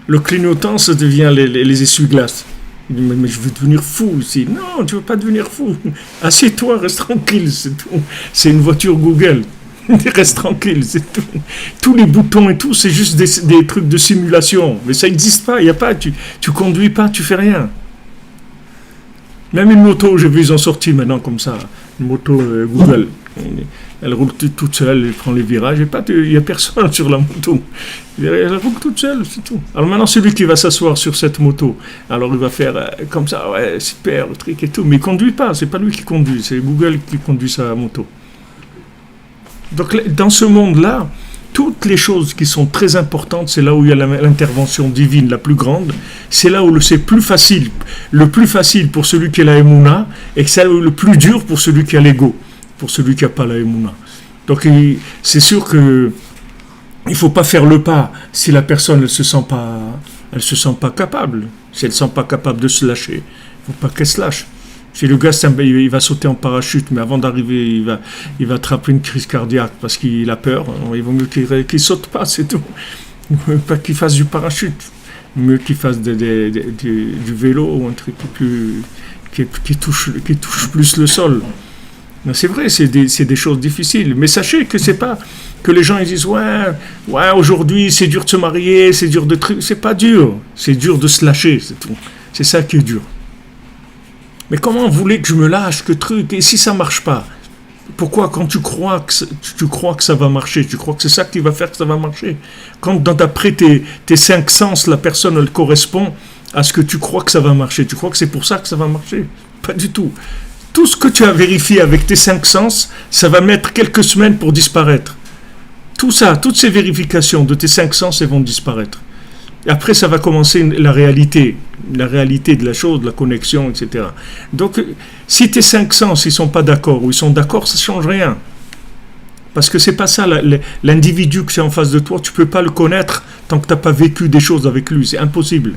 Le clignotant, ça devient les essuie-glaces. Il dit, mais je veux devenir fou ici. Non, tu ne veux pas devenir fou. Assieds-toi, reste tranquille, c'est tout. C'est une voiture Google. Reste tranquille, c'est tout. Tous les boutons et tout, c'est juste des trucs de simulation. Mais ça n'existe pas, il n'y a pas. Tu conduis pas, tu fais rien. Même une moto, j'ai vu, ils ont sorti maintenant comme ça. Une moto Google. Elle roule toute seule, elle prend les virages. Il n'y a personne sur la moto. Elle roule toute seule, c'est tout. Alors maintenant, celui qui va s'asseoir sur cette moto, alors il va faire comme ça, ouais, super, le truc et tout. Mais il ne conduit pas, c'est pas lui qui conduit, c'est Google qui conduit sa moto. Donc dans ce monde-là, toutes les choses qui sont très importantes, c'est là où il y a l'intervention divine la plus grande. C'est là où c'est plus facile. Le plus facile pour celui qui a la Emouna, et c'est le plus dur pour celui qui a l'ego, pour celui qui n'a pas la Emouna. Donc c'est sûr que il faut pas faire le pas si la personne ne se sent pas capable. Si elle ne se sent pas capable de se lâcher, il faut pas qu'elle se lâche. Si le gars il va sauter en parachute, mais avant d'arriver, il va attraper une crise cardiaque parce qu'il a peur. Il vaut mieux qu'il saute pas, c'est tout. Pas qu'il fasse du parachute. Mieux qu'il fasse du vélo ou un truc qui touche plus le sol. Non, c'est vrai, c'est des choses difficiles. Mais sachez que c'est pas que les gens ils disent ouais aujourd'hui c'est dur de se marier, c'est dur de trucs. C'est pas dur, c'est dur de se lâcher, c'est tout. C'est ça qui est dur. Mais comment vous voulez que je me lâche, que truc, et si ça marche pas? Pourquoi quand tu crois que ça va marcher, tu crois que c'est ça qui va faire que ça va marcher? Quand d'après tes 5 sens, la personne elle correspond à ce que tu crois que ça va marcher, tu crois que c'est pour ça que ça va marcher? Pas du tout. Tout ce que tu as vérifié avec tes 5 sens, ça va mettre quelques semaines pour disparaître. Tout ça, toutes ces vérifications de tes 5 sens, elles vont disparaître. Et après, ça va commencer la réalité de la chose, de la connexion, etc. Donc, si tes 5 sens, ils ne sont pas d'accord, ou ils sont d'accord, ça ne change rien. Parce que c'est pas ça, l'individu que c'est en face de toi, tu ne peux pas le connaître tant que tu n'as pas vécu des choses avec lui, c'est impossible.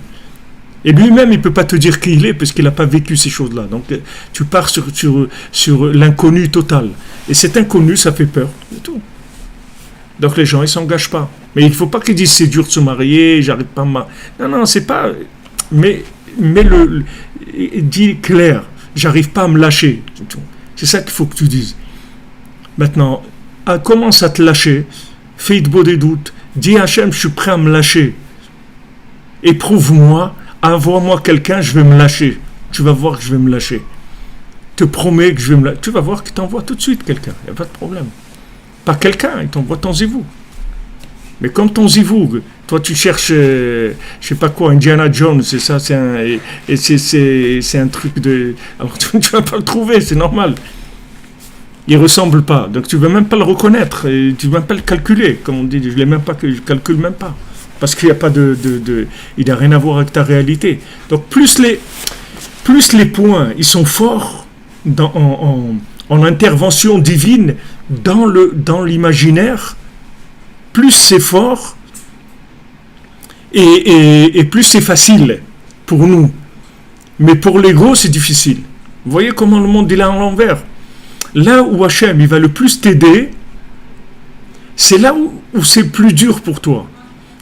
Et lui-même, il ne peut pas te dire qui il est, parce qu'il n'a pas vécu ces choses-là. Donc, tu pars sur l'inconnu total. Et cet inconnu, ça fait peur, c'est tout. Donc les gens, ils ne s'engagent pas. Mais il ne faut pas qu'ils disent c'est dur de se marier, j'arrive pas à marier. Non, c'est pas... Mais dis clair, j'arrive pas à me lâcher. C'est ça qu'il faut que tu dises. Maintenant, commence à te lâcher, fais de beau des doutes, dis à Hachem, je suis prêt à me lâcher. Éprouve-moi, envoie-moi quelqu'un, je vais me lâcher. Tu vas voir que je vais me lâcher. Te promets que je vais me lâcher. Tu vas voir qu'il t'envoie tout de suite quelqu'un, il n'y a pas de problème. Pas quelqu'un, il t'envoie ton zivou. Mais comme ton zivou, toi tu cherches, je sais pas quoi, Indiana Jones, c'est ça, c'est un truc de... Alors tu vas pas le trouver, c'est normal. Il ressemble pas, donc tu vas même pas le reconnaître, et tu vas même pas le calculer, comme on dit, je calcule même pas. Parce qu'il n'y a pas il n'a rien à voir avec ta réalité. Donc plus les points, ils sont forts en intervention divine, dans l'imaginaire, plus c'est fort, et plus c'est facile pour nous. Mais pour l'ego, c'est difficile. Vous voyez comment le monde est là en l'envers. Là où Hachem, il va le plus t'aider, c'est là où c'est plus dur pour toi.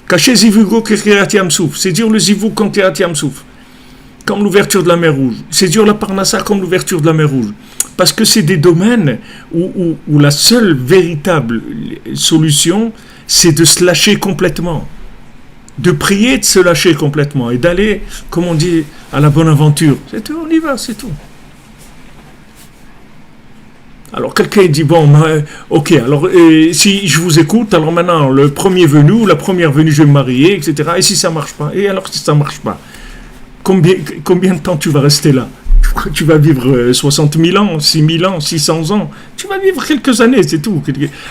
Cacher Zivugo Kiriat Yamsouf. C'est dur le Zivou comme Kiriat Yamsouf. Comme l'ouverture de la mer Rouge. C'est dur la Parnassa comme l'ouverture de la mer Rouge. Parce que c'est des domaines où la seule véritable solution, c'est de se lâcher complètement. De prier, de se lâcher complètement. Et d'aller, comme on dit, à la bonne aventure. C'est tout, on y va, c'est tout. Alors quelqu'un dit, bon, ok, alors si je vous écoute, alors maintenant, le premier venu ou la première venue, je vais me marier, etc. Et si ça ne marche pas? Et alors si ça ne marche pas? Combien de temps tu vas rester là? Tu vas vivre 60 000 ans, 6 000 ans, 600 ans. Tu vas vivre quelques années, c'est tout.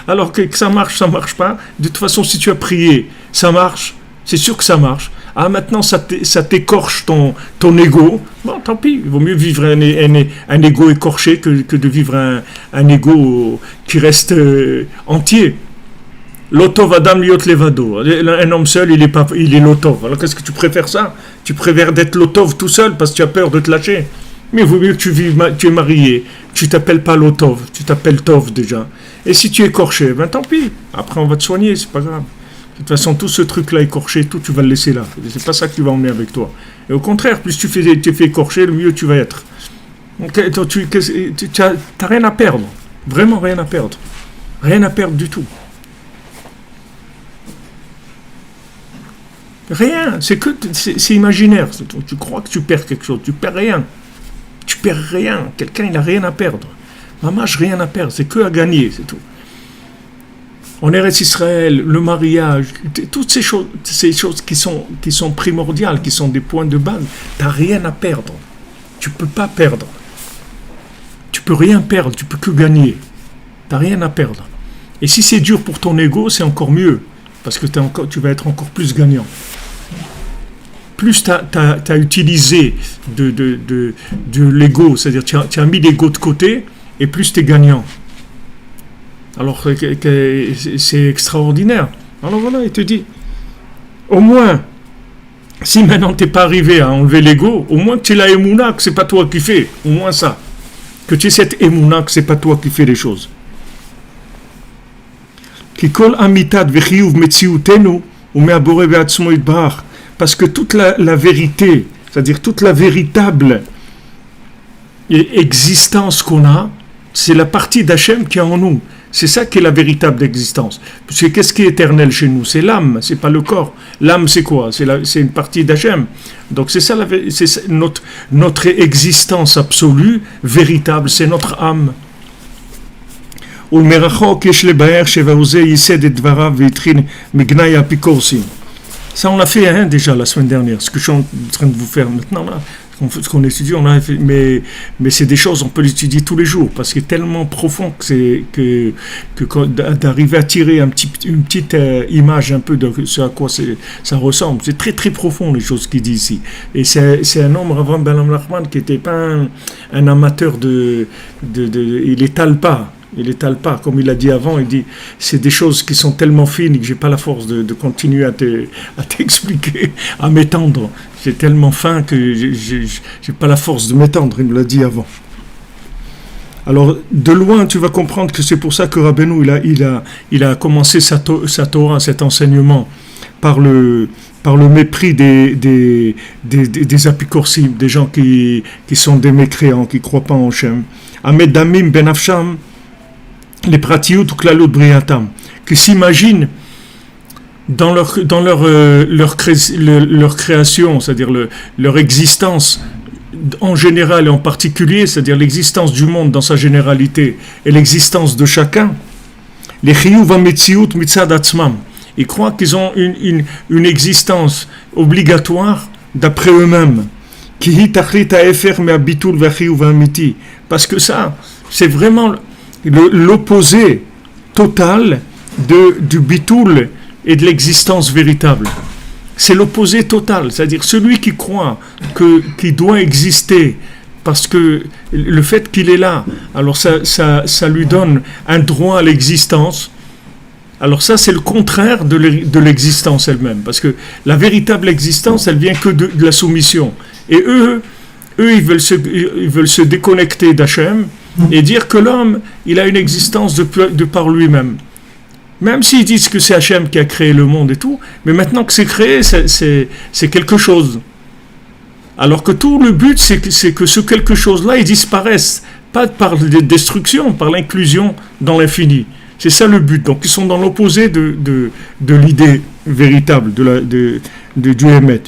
Alors que ça marche pas. De toute façon, si tu as prié, ça marche. C'est sûr que ça marche. Ah, maintenant, ça t'écorche ton ego. Bon, tant pis. Il vaut mieux vivre un ego écorché que de vivre un ego qui reste entier. L'otov adam liot levado. Un homme seul, il est l'otov. Alors qu'est-ce que tu préfères ça? Tu préfères d'être l'otov tout seul parce que tu as peur de te lâcher. Mais il vaut mieux que tu es marié. Tu t'appelles pas l'otov. Tu t'appelles tov déjà. Et si tu es écorché, ben tant pis. Après, on va te soigner, c'est pas grave. De toute façon, tout ce truc-là écorché, tout, tu vas le laisser là. C'est pas ça que tu vas emmener avec toi. Et au contraire, plus tu fais écorcher, le mieux tu vas être. Donc, tu n'as rien à perdre. Vraiment rien à perdre. Rien à perdre du tout. Rien. C'est imaginaire. Tu crois que tu perds quelque chose. Tu perds rien. Tu perds rien. Quelqu'un, il n'a rien à perdre. Maman, j'ai rien à perdre. C'est que à gagner, c'est tout. En Eretz Israël, le mariage, toutes ces choses qui sont primordiales, qui sont des points de base, tu n'as rien à perdre. Tu ne peux pas perdre. Tu ne peux rien perdre, tu ne peux que gagner. Tu n'as rien à perdre. Et si c'est dur pour ton ego, c'est encore mieux, parce que tu vas être encore plus gagnant. Plus tu as utilisé de l'ego, c'est-à-dire tu as mis l'ego de côté, et plus tu es gagnant. Alors c'est extraordinaire. Alors voilà, il te dit, au moins, si maintenant tu n'es pas arrivé à enlever l'ego, au moins que tu es la émouna, que ce n'est pas toi qui fais, au moins ça. Que tu aies cette émouna, que ce n'est pas toi qui fais les choses. Parce que toute la vérité, c'est-à-dire toute la véritable existence qu'on a, c'est la partie d'Hachem qui est en nous. C'est ça qui est la véritable existence. Parce que qu'est-ce qui est éternel chez nous? C'est l'âme, c'est pas le corps. L'âme, c'est quoi? C'est une partie d'Hachem. Donc c'est ça, c'est notre existence absolue, véritable, c'est notre âme. Ça, on l'a fait déjà la semaine dernière. Ce que je suis en train de vous faire maintenant, là, ce qu'on étudie, on a fait, mais c'est des choses, on peut l'étudier tous les jours, parce que c'est tellement profond que d'arriver à tirer une petite image un peu de ce à quoi ça ressemble. C'est très très profond les choses qu'il dit ici. Et c'est un homme, Avraham Ben Nachman, qui n'était pas un amateur il étale pas. Il étale pas, comme il a dit avant, il dit c'est des choses qui sont tellement fines que j'ai pas la force de continuer à t'expliquer, à m'étendre. C'est tellement fin que j'ai pas la force de m'étendre, il me l'a dit avant. Alors, de loin, tu vas comprendre que c'est pour ça que Rabbeinu, il a commencé sa Torah, cet enseignement, par le mépris des apicorsim, des gens qui sont des mécréants, qui croient pas en Hachem. Ahmed Damim Ben Afsham, les pratiout ou klalot briatam, qui s'imaginent dans leur création, c'est-à-dire leur existence en général et en particulier, c'est-à-dire l'existence du monde dans sa généralité et l'existence de chacun, les chiyuv hametziut mitzad atzmam, ils croient qu'ils ont une existence obligatoire d'après eux-mêmes, ki hi tachlit haefer mehabitul vachiyuv hamiti, parce que ça, c'est vraiment l'opposé total du bitul et de l'existence véritable. C'est l'opposé total, c'est-à-dire celui qui croit qu'il doit exister parce que le fait qu'il est là, alors ça lui donne un droit à l'existence Alors ça, c'est le contraire de l'existence elle-même. Parce que la véritable existence, elle vient que de la soumission. Et eux, ils veulent se déconnecter d'Hachem et dire que l'homme, il a une existence de par lui-même. Même s'ils disent que c'est Hachem qui a créé le monde et tout, mais maintenant que c'est créé, c'est quelque chose. Alors que tout le but, c'est que ce quelque chose-là, il disparaisse. Pas par la destruction, par l'inclusion dans l'infini. C'est ça le but. Donc ils sont dans l'opposé de l'idée véritable, du Emet.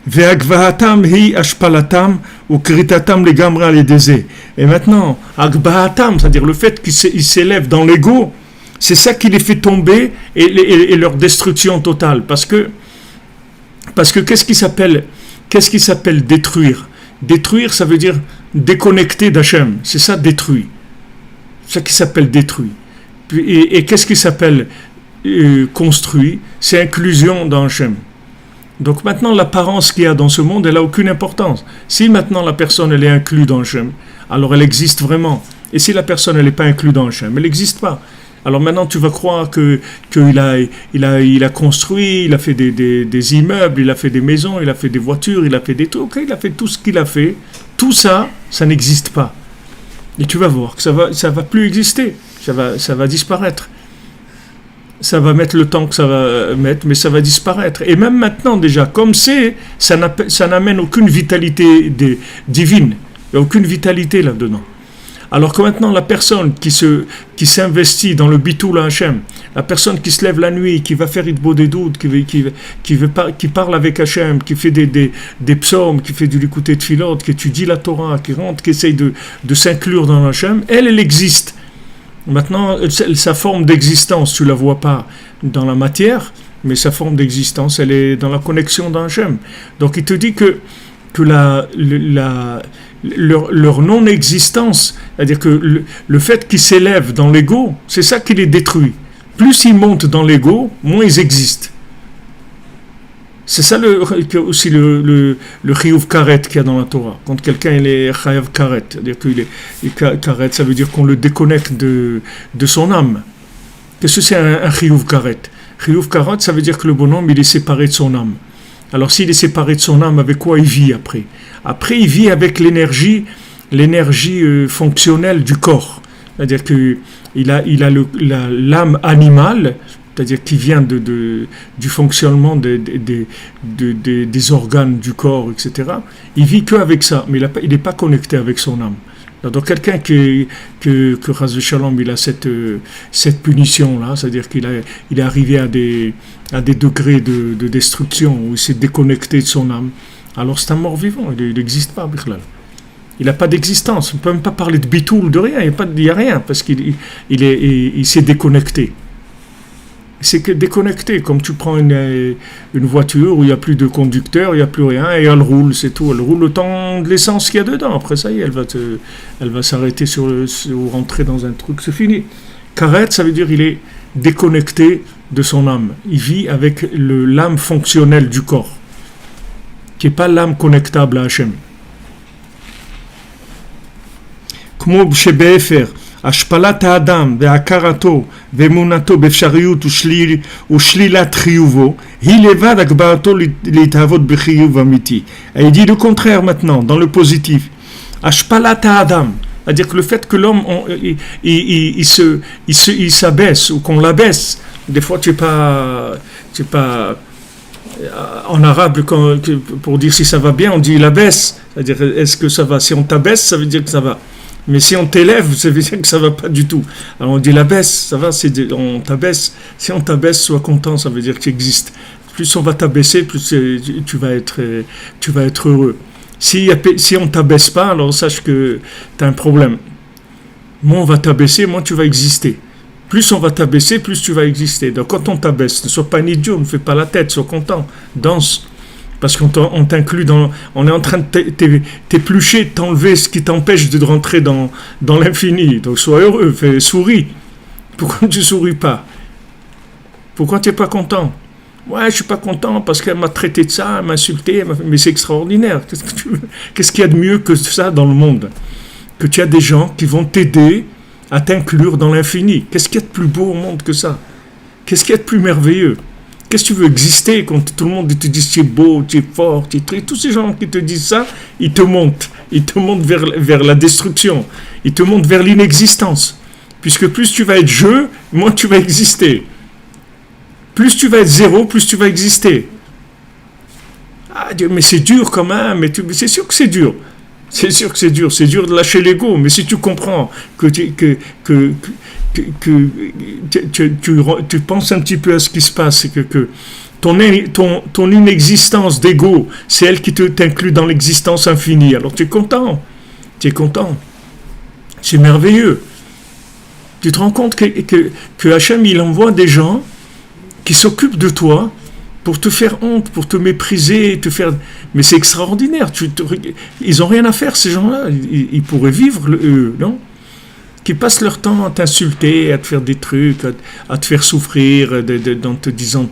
Ve'agvahatam hi ashpalatam ou kritatam legamra ledeze. Et maintenant, agvahatam, c'est-à-dire le fait qu'ils s'élèvent dans l'ego, c'est ça qui les fait tomber et leur destruction totale. Parce que qu'est-ce qui s'appelle détruire? Détruire, ça veut dire déconnecter d'Hachem. C'est ça, détruit. C'est ça qui s'appelle détruit. Et qu'est-ce qui s'appelle construit? C'est inclusion dans Hachem. Donc maintenant, l'apparence qu'il y a dans ce monde, elle n'a aucune importance. Si maintenant la personne, elle est inclue dans Hachem, alors elle existe vraiment. Et si la personne, elle n'est pas inclue dans Hachem, elle n'existe pas. Alors maintenant, tu vas croire qu'il a construit, il a fait des immeubles, il a fait des maisons, il a fait des voitures, il a fait des trucs, okay, il a fait tout ce qu'il a fait. Tout ça, ça n'existe pas. Et tu vas voir que ça va plus exister, ça va disparaître. Ça va mettre le temps que ça va mettre, mais ça va disparaître. Et même maintenant déjà, comme ça n'amène aucune vitalité divine. Il n'y a aucune vitalité là-dedans. Alors que maintenant, la personne qui s'investit dans le bitoul Hachem, la personne qui se lève la nuit, qui va faire Hitbo des doutes, qui parle avec Hachem, qui fait des psaumes, qui fait du l'écouter de Philot, qui étudie la Torah, qui rentre, qui essaye de s'inclure dans Hachem, elle existe. Maintenant, sa forme d'existence, tu ne la vois pas dans la matière, mais sa forme d'existence, elle est dans la connexion dans Hachem. Donc il te dit que leur non-existence, c'est-à-dire que le fait qu'ils s'élèvent dans l'ego, c'est ça qui les détruit. Plus ils montent dans l'ego, moins ils existent. C'est ça aussi le chiyuv karet qu'il y a dans la Torah. Quand quelqu'un il est chayav karet, c'est-à-dire qu'il est karet, ça veut dire qu'on le déconnecte de son âme. Qu'est-ce que c'est un chiyuv karet? Chiyuv karet, ça veut dire que le bonhomme il est séparé de son âme. Alors s'il est séparé de son âme, avec quoi il vit après? Après, il vit avec l'énergie fonctionnelle du corps. C'est-à-dire qu'il a l'âme animale, c'est-à-dire qui vient du fonctionnement des organes du corps, etc. Il vit qu'avec ça, mais il n'est pas connecté avec son âme. Donc quelqu'un que Chas v'Shalom, il a cette punition-là, c'est-à-dire qu'il est arrivé à des degrés de destruction, où il s'est déconnecté de son âme, alors c'est un mort-vivant, il n'existe pas, Bichlal. Il n'a pas d'existence, on ne peut même pas parler de bitoul, de rien, il n'y a rien, parce qu'il s'est déconnecté. C'est que déconnecté, comme tu prends une voiture où il n'y a plus de conducteur, il n'y a plus rien, et elle roule, c'est tout. Elle roule le temps de l'essence qu'il y a dedans. Après ça y est, elle va s'arrêter ou rentrer dans un truc, c'est fini. Karet, ça veut dire il est déconnecté de son âme. Il vit avec l'âme fonctionnelle du corps, qui n'est pas l'âme connectable à Hachem. Comme chez BFR, השפלת האדם והכרתו ואמונתו באפשריות ושלילת חיובו היא לבד הגברתו להתהוות בחיוב אמיתי. Et il dit le contraire maintenant, dans le positif. השפלת האדם, c'est-à-dire que le fait que l'homme il s'abaisse ou qu'on l'abaisse, des fois tu n'es pas en arabe pour dire si ça va bien, on dit il abaisse, c'est-à-dire est-ce que ça va? Si on t'abaisse, ça veut dire que ça va. Mais si on t'élève, ça veut dire que ça ne va pas du tout. Alors on dit la baisse, ça va, on t'abaisse. Si on t'abaisse, sois content, ça veut dire que tu existes. Plus on va t'abaisser, plus tu vas être heureux. Si on ne t'abaisse pas, alors sache que tu as un problème. Moins on va t'abaisser, moins tu vas exister. Plus on va t'abaisser, plus tu vas exister. Donc quand on t'abaisse, ne sois pas un idiot, ne fais pas la tête, sois content, danse. Parce qu'on t'inclut on est en train de t'éplucher, de t'enlever ce qui t'empêche de rentrer dans l'infini. Donc sois heureux, souris. Pourquoi tu ne souris pas? Pourquoi tu n'es pas content? Ouais, je ne suis pas content parce qu'elle m'a traité de ça, elle m'a insulté, mais c'est extraordinaire. Qu'est-ce qu'il y a de mieux que ça dans le monde? Que tu as des gens qui vont t'aider à t'inclure dans l'infini. Qu'est-ce qu'il y a de plus beau au monde que ça? Qu'est-ce qu'il y a de plus merveilleux? Qu'est-ce que tu veux exister quand tout le monde te dit tu es beau, tu es fort, tu es très... Tous ces gens qui te disent ça, ils te montent. Ils te montent vers la destruction. Ils te montent vers l'inexistence. Puisque plus tu vas être je, moins tu vas exister. Plus tu vas être zéro, plus tu vas exister. Ah, mais c'est dur quand même. C'est sûr que c'est dur. C'est sûr que c'est dur. C'est dur de lâcher l'ego. Mais si tu comprends que tu penses un petit peu à ce qui se passe, que ton inexistence d'ego, c'est elle qui t'inclut dans l'existence infinie. Alors tu es content. Tu es content. C'est merveilleux. Tu te rends compte que Hachem, il envoie des gens qui s'occupent de toi pour te faire honte, pour te mépriser, mais c'est extraordinaire. Ils n'ont rien à faire, ces gens-là. Ils pourraient vivre, non? Qui passent leur temps à t'insulter, à te faire des trucs, à te faire souffrir, en te disant...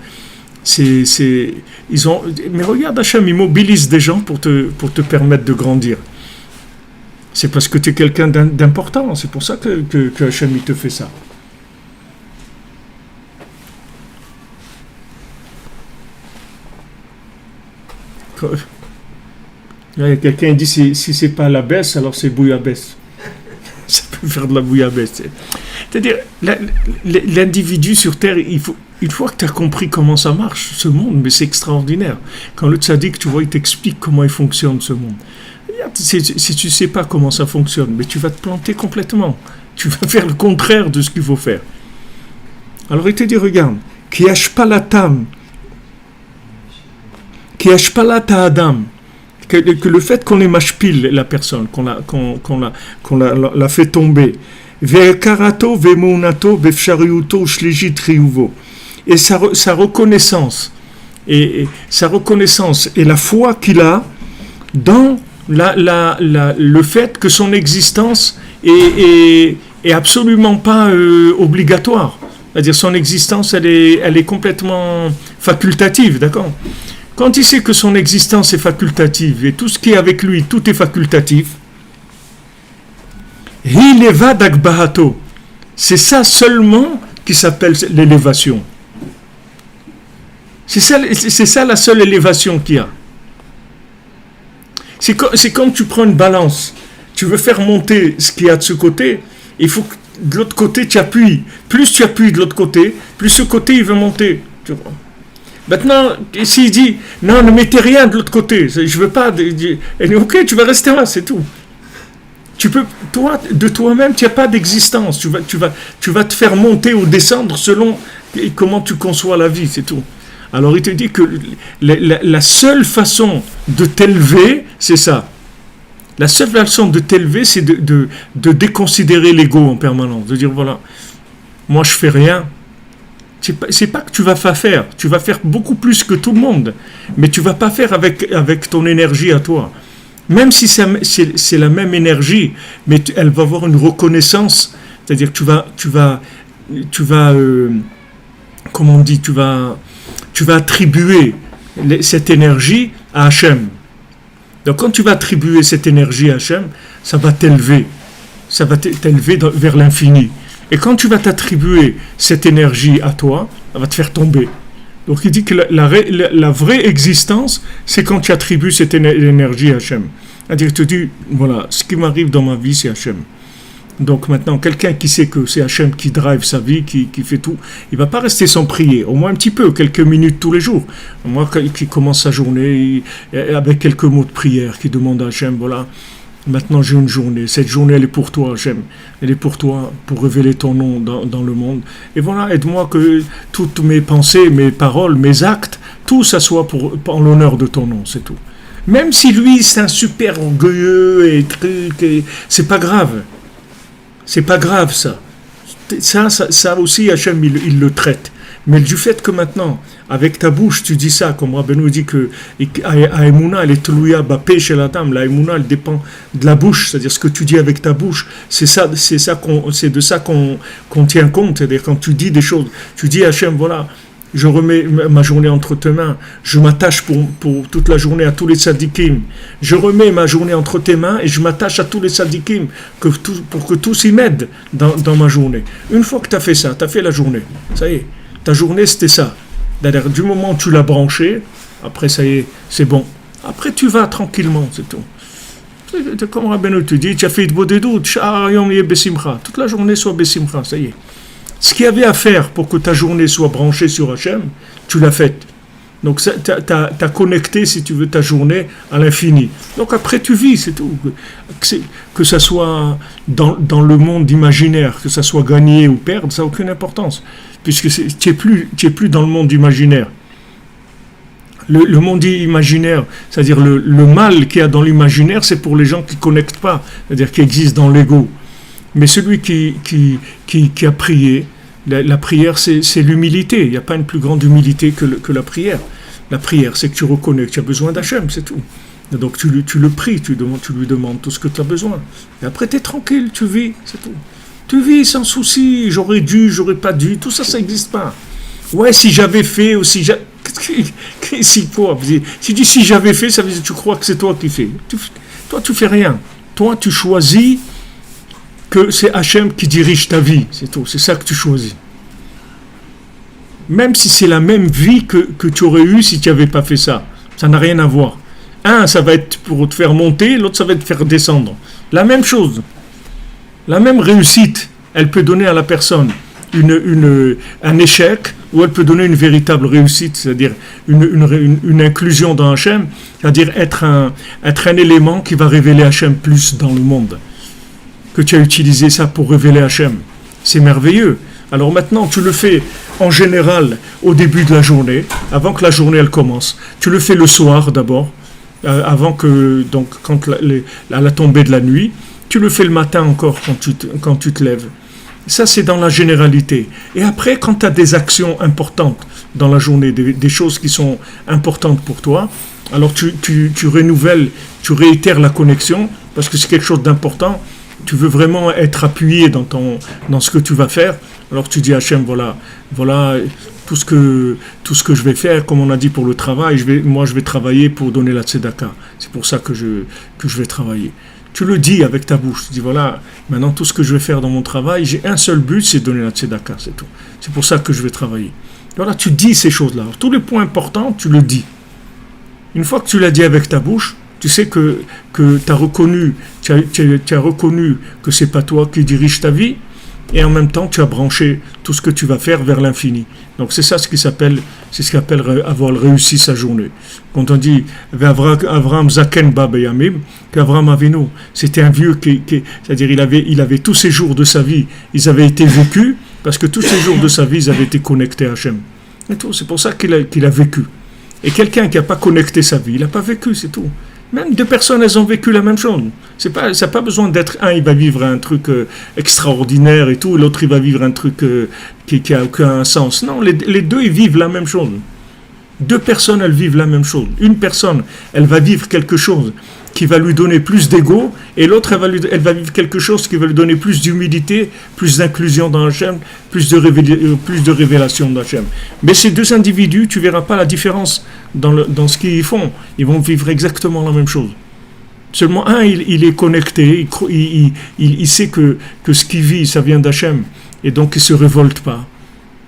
Mais regarde, Hachem, il mobilise des gens pour te permettre de grandir. C'est parce que tu es quelqu'un d'important. C'est pour ça que Hachem, il te fait ça. Quelqu'un dit si c'est pas la baisse, alors c'est bouillabaisse. Ça peut faire de la bouillabaisse. C'est-à-dire, l'individu sur Terre, une fois que tu as compris comment ça marche, ce monde, mais c'est extraordinaire. Quand le tzaddik, tu vois, il t'explique comment il fonctionne, ce monde. Si tu ne sais pas comment ça fonctionne, mais tu vas te planter complètement. Tu vas faire le contraire de ce qu'il faut faire. Alors il te dit, regarde, qui ashpalatam, qui ashpalata adam, que le fait qu'on ait mashpil la personne, qu'on l'a fait tomber, ve'karato ve'munato be'fshariuto shlijit riyuvo, et sa reconnaissance et la foi qu'il a dans le fait que son existence est absolument pas obligatoire. C'est-à-dire son existence, elle est complètement facultative, d'accord? Quand il sait que son existence est facultative et tout ce qui est avec lui, tout est facultatif, Hileva d'Akbahato, c'est ça seulement qui s'appelle l'élévation. C'est ça la seule élévation qu'il y a. C'est comme tu prends une balance. Tu veux faire monter ce qu'il y a de ce côté, il faut que de l'autre côté tu appuies. Plus tu appuies de l'autre côté, plus ce côté il veut monter. Tu vois. Maintenant, s'il dit non, ne mettez rien de l'autre côté, je veux pas. Elle dit ok, tu vas rester là, c'est tout. Tu peux, toi, de toi-même, tu n'as pas d'existence. Tu vas te faire monter ou descendre selon comment tu conçois la vie, c'est tout. Alors il te dit que la seule façon de t'élever, c'est ça. La seule façon de t'élever, c'est de déconsidérer l'ego en permanence. De dire voilà, moi je fais rien. C'est pas que tu vas pas faire. Tu vas faire beaucoup plus que tout le monde. Mais tu vas pas faire avec ton énergie à toi. Même si c'est la même énergie, mais elle va avoir une reconnaissance. C'est-à-dire que tu vas comment on dit, tu vas attribuer cette énergie à Hachem. Donc quand tu vas attribuer cette énergie à Hachem, ça va t'élever. Ça va t'élever vers l'infini. Et quand tu vas t'attribuer cette énergie à toi, ça va te faire tomber. Donc il dit que la vraie existence, c'est quand tu attribues cette énergie à Hachem. C'est-à-dire, tu te dis, voilà, ce qui m'arrive dans ma vie, c'est Hachem. Donc maintenant, quelqu'un qui sait que c'est Hachem qui drive sa vie, qui fait tout, il ne va pas rester sans prier, au moins un petit peu, quelques minutes tous les jours. Moi, qui commence sa journée avec quelques mots de prière, qui demande à Hachem, voilà, maintenant j'ai une journée, cette journée elle est pour toi Hachem, elle est pour toi, pour révéler ton nom dans le monde. Et voilà, aide-moi que toutes mes pensées, mes paroles, mes actes, tout ça soit en l'honneur de ton nom, c'est tout. Même si lui c'est un super orgueilleux et truc, c'est pas grave. C'est pas grave ça. Ça aussi Hachem il le traite. Mais du fait que maintenant, avec ta bouche, tu dis ça, comme Rabbeinu dit que Aïmouna, elle est telouya bapé chez la dame. La Aïmouna, elle dépend de la bouche, c'est-à-dire ce que tu dis avec ta bouche. C'est de ça qu'on tient compte. C'est-à-dire quand tu dis des choses, tu dis à Hachem, voilà, je remets ma journée entre tes mains, je m'attache pour toute la journée à tous les tzadikim. Je remets ma journée entre tes mains et je m'attache à tous les tzadikim pour que tous y m'aident dans ma journée. Une fois que tu as fait ça, tu as fait la journée, ça y est. Ta journée, c'était ça. C'est-à-dire, du moment où tu l'as branché, après, ça y est, c'est bon. Après, tu vas tranquillement, c'est tout. Comme Rabbeinu te dit, tu as fait de beau des doutes, toute la journée soit Bessimcha, ça y est. Ce qu'il y avait à faire pour que ta journée soit branchée sur Hachem, tu l'as faite. Donc, tu as connecté, si tu veux, ta journée à l'infini. Donc, après, tu vis, c'est tout. Que ça soit dans le monde imaginaire, que ça soit gagner ou perdre, ça n'a aucune importance. Puisque tu n'es plus dans le monde imaginaire. Le monde imaginaire, c'est-à-dire le mal qu'il y a dans l'imaginaire, c'est pour les gens qui ne connectent pas, c'est-à-dire qui existent dans l'ego. Mais celui qui a prié, la prière, c'est l'humilité. Il n'y a pas une plus grande humilité que la prière. La prière, c'est que tu reconnais que tu as besoin d'Hachem, c'est tout. Et donc tu le pries, tu lui demandes tout ce que tu as besoin. Et après, tu es tranquille, tu vis, c'est tout. Tu vis sans souci, j'aurais dû, j'aurais pas dû, tout ça, ça n'existe pas. Ouais, si j'avais fait, ou si j'avais... Si tu dis si j'avais fait, ça veut dire que tu crois que c'est toi qui fais. Toi, tu fais rien. Toi, tu choisis que c'est Hachem qui dirige ta vie, c'est tout. C'est ça que tu choisis. Même si c'est la même vie que tu aurais eue si tu n'avais pas fait ça. Ça n'a rien à voir. Un, ça va être pour te faire monter, l'autre, ça va te faire descendre. La même chose. La même réussite, elle peut donner à la personne un échec, ou elle peut donner une véritable réussite, c'est-à-dire une inclusion dans Hachem, c'est-à-dire être un élément qui va révéler Hachem plus dans le monde. Que tu as utilisé ça pour révéler Hachem. C'est merveilleux. Alors maintenant, tu le fais en général au début de la journée, avant que la journée elle commence. Tu le fais le soir d'abord, avant que, donc, à la tombée de la nuit. Tu le fais le matin encore quand tu te lèves. Ça, c'est dans la généralité. Et après, quand tu as des actions importantes dans la journée, des choses qui sont importantes pour toi, alors tu renouvelles, tu réitères la connexion, parce que c'est quelque chose d'important. Tu veux vraiment être appuyé dans ce que tu vas faire. Alors tu dis à Hachem, voilà tout ce que je vais faire, comme on a dit pour le travail, je vais travailler pour donner la tzedaka. C'est pour ça que je vais travailler. Tu le dis avec ta bouche. Tu dis, voilà, maintenant tout ce que je vais faire dans mon travail, j'ai un seul but, c'est de donner la tzedaka, c'est tout. C'est pour ça que je vais travailler. Voilà, tu dis ces choses-là. Alors, tous les points importants, tu le dis. Une fois que tu l'as dit avec ta bouche, tu sais que tu as reconnu que c'est pas toi qui dirige ta vie, et en même temps, tu as branché tout ce que tu vas faire vers l'infini. Donc c'est ça ce qui s'appelle avoir réussi sa journée. Quand on dit Avraham Zaken Ba Beyamim, qu'Avraham Avinu, c'était un vieux c'est-à-dire il avait tous ces jours de sa vie, ils avaient été vécus, parce que tous ces jours de sa vie, ils avaient été connectés à Hachem. Et tout, c'est pour ça qu'il a vécu. Et quelqu'un qui n'a pas connecté sa vie, il n'a pas vécu, c'est tout. Même deux personnes, elles ont vécu la même chose. Ça n'a pas besoin d'être un, il va vivre un truc extraordinaire et tout, et l'autre, il va vivre un truc qui n'a aucun sens. Non, les deux, ils vivent la même chose. Deux personnes, elles vivent la même chose. Une personne, elle va vivre quelque chose qui va lui donner plus d'ego, et l'autre, elle va vivre quelque chose qui va lui donner plus d'humilité, plus d'inclusion dans Hachem, plus de révélation d'Hachem. Mais ces deux individus, tu ne verras pas la différence dans ce qu'ils font. Ils vont vivre exactement la même chose. Seulement un, il est connecté, il sait que ce qu'il vit, ça vient d'Hachem, et donc il ne se révolte pas.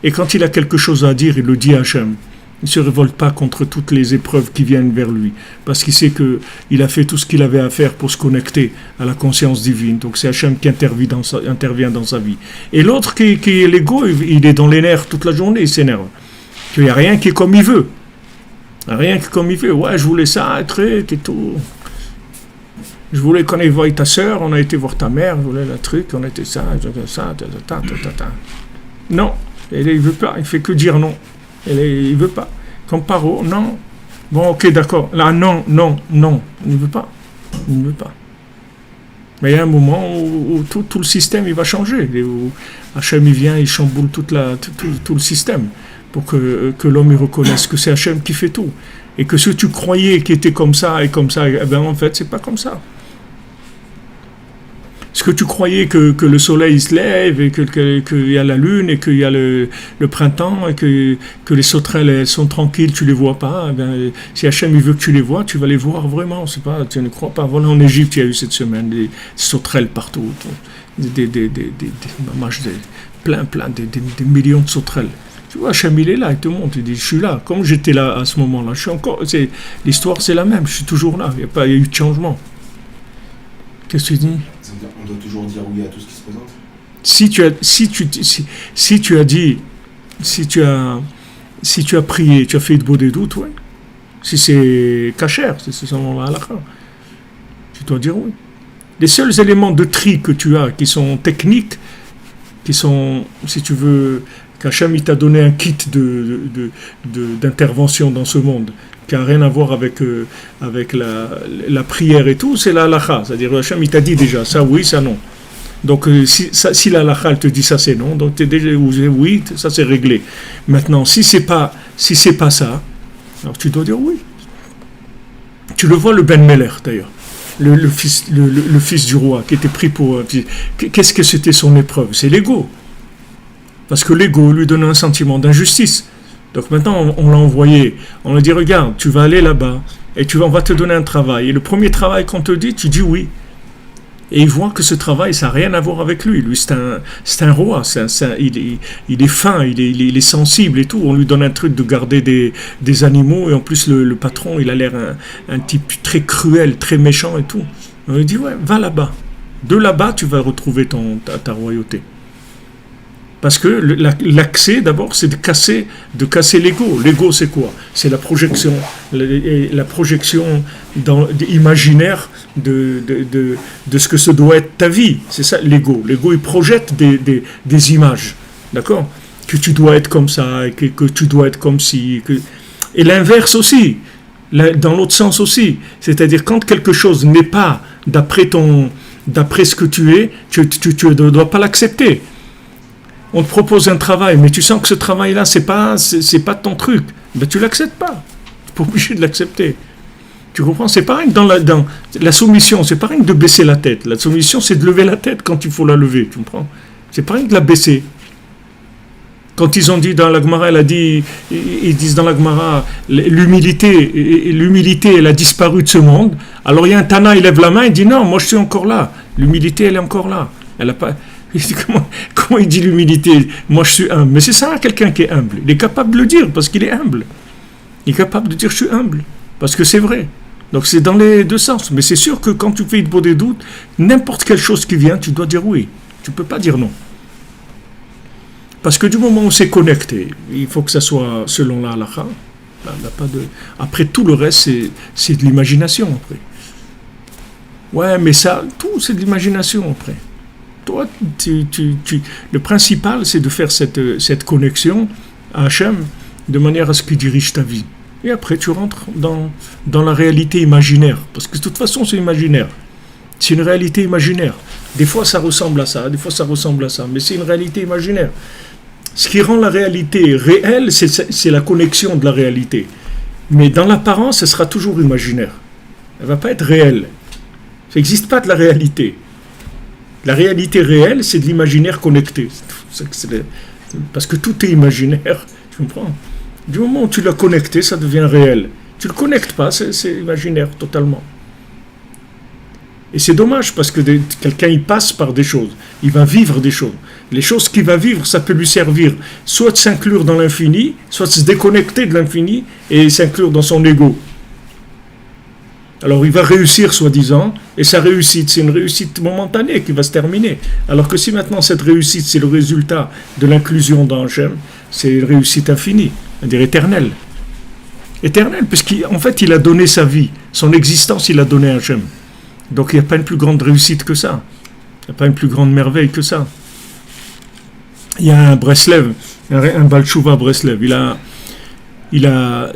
Et quand il a quelque chose à dire, il le dit à Hachem. Il ne se révolte pas contre toutes les épreuves qui viennent vers lui, parce qu'il sait qu'il a fait tout ce qu'il avait à faire pour se connecter à la conscience divine. Donc c'est Hachem qui intervient dans sa vie. Et l'autre qui est l'ego, il est dans les nerfs toute la journée, il s'énerve. Il n'y a rien qui est comme il veut. Rien qui est comme il veut. Ouais, je voulais ça, un truc et tout. Je voulais qu'on aille voir ta soeur, on a été voir ta mère, je voulais le truc, on a été ça. Non, il ne veut pas, il ne fait que dire non. Il ne veut pas. Comme Paro, non. Bon, ok, d'accord. Là, non. Il ne veut pas. Mais il y a un moment où tout le système il va changer. Où Hachem il vient, il chamboule tout le système pour que l'homme il reconnaisse que c'est Hachem qui fait tout. Et que ce que tu croyais qui était comme ça, eh bien, en fait, c'est pas comme ça. Ce que tu croyais que le soleil se lève et qu'il y a la lune et qu'il y a le printemps et que les sauterelles elles sont tranquilles, tu les vois pas. Eh bien, si Hachem il veut que tu les vois, tu vas les voir vraiment. C'est pas, tu ne crois pas. Voilà, en Égypte, il y a eu cette semaine des sauterelles partout, plein, des millions de sauterelles. Tu vois, Hachem, il est là, il te montre, il dit, je suis là. Comme j'étais là à ce moment-là, je suis encore. L'histoire, c'est la même, je suis toujours là. Il y a eu de changement. Qu'est-ce que tu dis? Ça veut dire qu'on doit toujours dire oui à tout ce qui se présente. Si tu as dit, si tu as prié, tu as fait de beau des doutes, ouais. Si c'est kasher, si c'est seulement la halakha, tu dois dire oui. Les seuls éléments de tri que tu as, qui sont techniques, qui sont, si tu veux, qu'Hachem il t'a donné un kit d'intervention dans ce monde, qui n'a rien à voir avec la prière et tout, c'est la halakha. C'est-à-dire Hachem il t'a dit déjà, ça oui, ça non. Donc si la halakha elle te dit ça c'est non, donc tu es déjà oui, ça c'est réglé. Maintenant, si c'est pas ça, alors tu dois dire oui. Tu le vois le Ben Meller d'ailleurs, le fils du roi qui était pris pour... Qu'est-ce que c'était son épreuve? C'est l'ego. Parce que l'ego lui donne un sentiment d'injustice. Donc maintenant on l'a envoyé, on lui dit regarde, tu vas aller là-bas et on va te donner un travail. Et le premier travail qu'on te dit, tu dis oui. Et il voit que ce travail, ça n'a rien à voir avec lui. Lui, c'est un roi, il est fin, il est sensible et tout. On lui donne un truc de garder des animaux, et en plus, le patron, il a l'air un type très cruel, très méchant et tout. On lui dit, ouais, va là-bas. De là-bas, tu vas retrouver ta royauté. Parce que l'accès, d'abord, c'est de casser l'ego. L'ego, c'est quoi? C'est la projection imaginaire de ce que ce doit être ta vie. C'est ça, l'ego. L'ego, il projette des images. D'accord? Que tu dois être comme ça, que tu dois être comme ci. Et l'inverse aussi. Dans l'autre sens aussi. C'est-à-dire, quand quelque chose n'est pas d'après ce que tu es, tu ne dois pas l'accepter. On te propose un travail, mais tu sens que ce travail-là, c'est pas ton truc. Ben, tu l'acceptes pas. Tu n'es pas obligé de l'accepter. Tu comprends? C'est pareil que dans la soumission, c'est pareil que de baisser la tête. La soumission, c'est de lever la tête quand il faut la lever. Tu comprends? C'est pareil que de la baisser. Quand ils ont dit dans la Gemara, ils disent dans la Gemara, l'humilité, elle a disparu de ce monde. Alors il y a un Tana, il lève la main, il dit non, moi je suis encore là. L'humilité, elle est encore là. Elle a pas. Comment il dit l'humilité? Moi je suis humble. Mais c'est ça quelqu'un qui est humble. Il est capable de le dire parce qu'il est humble. Il est capable de dire je suis humble. Parce que c'est vrai. Donc c'est dans les deux sens. Mais c'est sûr que quand tu fais de beau des doutes, n'importe quelle chose qui vient, tu dois dire oui. Tu ne peux pas dire non. Parce que du moment où c'est connecté, il faut que ça soit selon la halakha. Après tout le reste, c'est de l'imagination après. Ouais, mais ça, tout c'est de l'imagination après. Toi, le principal, c'est de faire cette connexion à Hachem de manière à ce qu'il dirige ta vie. Et après, tu rentres dans la réalité imaginaire. Parce que de toute façon, c'est imaginaire. C'est une réalité imaginaire. Des fois, ça ressemble à ça, des fois, ça ressemble à ça. Mais c'est une réalité imaginaire. Ce qui rend la réalité réelle, c'est la connexion de la réalité. Mais dans l'apparence, elle sera toujours imaginaire. Elle ne va pas être réelle. Ça n'existe pas de la réalité. La réalité réelle, c'est de l'imaginaire connecté. Parce que tout est imaginaire, tu comprends? Du moment où tu l'as connecté, ça devient réel. Tu ne le connectes pas, c'est imaginaire totalement. Et c'est dommage parce que quelqu'un il passe par des choses, il va vivre des choses. Les choses qu'il va vivre, ça peut lui servir soit de s'inclure dans l'infini, soit de se déconnecter de l'infini et s'inclure dans son ego. Alors il va réussir soi-disant, et sa réussite, c'est une réussite momentanée qui va se terminer. Alors que si maintenant cette réussite, c'est le résultat de l'inclusion dans Hachem, c'est une réussite infinie, c'est-à-dire éternelle. Éternelle, puisqu'en fait il a donné sa vie, son existence il a donné à Hachem. Donc il n'y a pas une plus grande réussite que ça. Il n'y a pas une plus grande merveille que ça. Il y a un Breslev, un Baal Tshuva Breslev,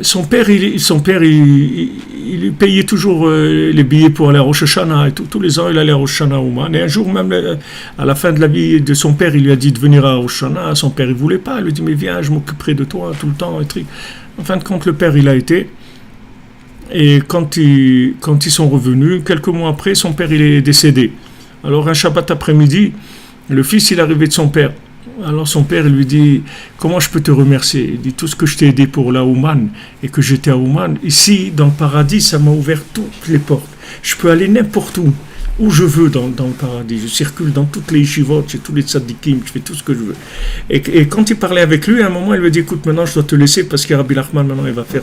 son père, il payait toujours les billets pour aller à Rosh Hashanah et tous les ans il allait à Rosh Hashanah Ouman. Et un jour même, à la fin de la vie de son père, il lui a dit de venir à Rosh Hashanah. Son père, il voulait pas. Il lui dit mais viens, je m'occuperai de toi tout le temps. En fin de compte, le père, il a été. Et quand ils sont revenus, quelques mois après, son père, il est décédé. Alors un Shabbat après-midi, le fils, il est arrivé de son père. Alors son père lui dit « Comment je peux te remercier ?» Il dit « Tout ce que je t'ai aidé pour la Ouman et que j'étais à Ouman, ici, dans le paradis, ça m'a ouvert toutes les portes. Je peux aller n'importe où. où je veux dans le paradis. Je circule dans toutes les yeshivot, chez tous les tzadikim, je fais tout ce que je veux. Et quand il parlait avec lui, à un moment, il lui a dit, écoute, maintenant, je dois te laisser parce que Rabbi Nachman, maintenant, il va faire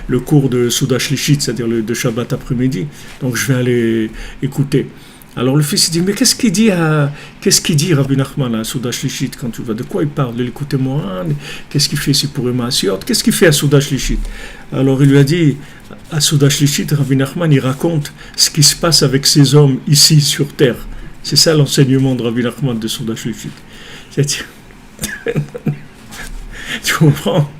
le cours de Souda Shlishit, c'est-à-dire de Shabbat après-midi. Donc, je vais aller écouter. Alors le fils il dit, mais qu'est-ce qu'il dit Rabbi Nachman à Souda Shlishit quand tu vas, de quoi il parle, de l'écouter moi, qu'est-ce qu'il fait ici pour Emma Asiot, qu'est-ce qu'il fait à Souda Shlishit? Alors il lui a dit, à Souda Shlishit, Rabbi Nachman il raconte ce qui se passe avec ces hommes ici sur terre. C'est ça l'enseignement de Rabbi Nachman de Souda Shlishit. C'est-à-dire, tu comprends?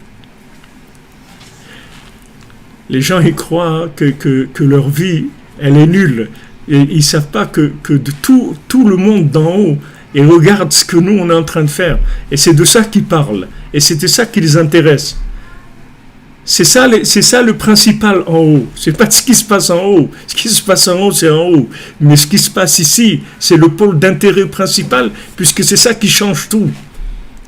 Les gens ils croient que leur vie elle est nulle. Et ils ne savent pas que de tout le monde d'en haut, ils regardent ce que nous on est en train de faire. Et c'est de ça qu'ils parlent. Et c'était ça qui les intéresse. C'est ça le principal en haut. C'est pas ce qui se passe en haut. Ce qui se passe en haut, c'est en haut. Mais ce qui se passe ici, c'est le pôle d'intérêt principal, puisque c'est ça qui change tout.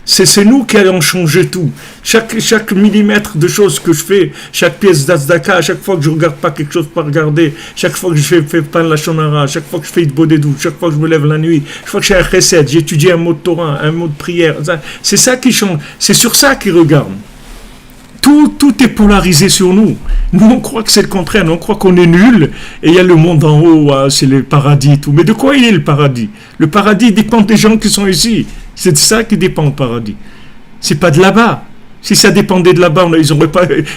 C'est nous qui allons changer tout. Chaque millimètre de choses que je fais, chaque pièce d'Azdaka, chaque fois que je ne regarde pas quelque chose par regarder, chaque fois que je fais pas la shonara, chaque fois que je fais une bodedou, chaque fois que je me lève la nuit, chaque fois que j'ai un chesed, j'étudie un mot de Torah, un mot de prière, c'est ça qui change. C'est sur ça qu'ils regardent. Tout est polarisé sur nous. Nous, on croit que c'est le contraire. Nous, on croit qu'on est nul et il y a le monde en haut, c'est le paradis, tout. Mais de quoi il est le paradis? Le paradis dépend des gens qui sont ici. C'est de ça qui dépend le paradis. C'est pas de là-bas. Si ça dépendait de là-bas, il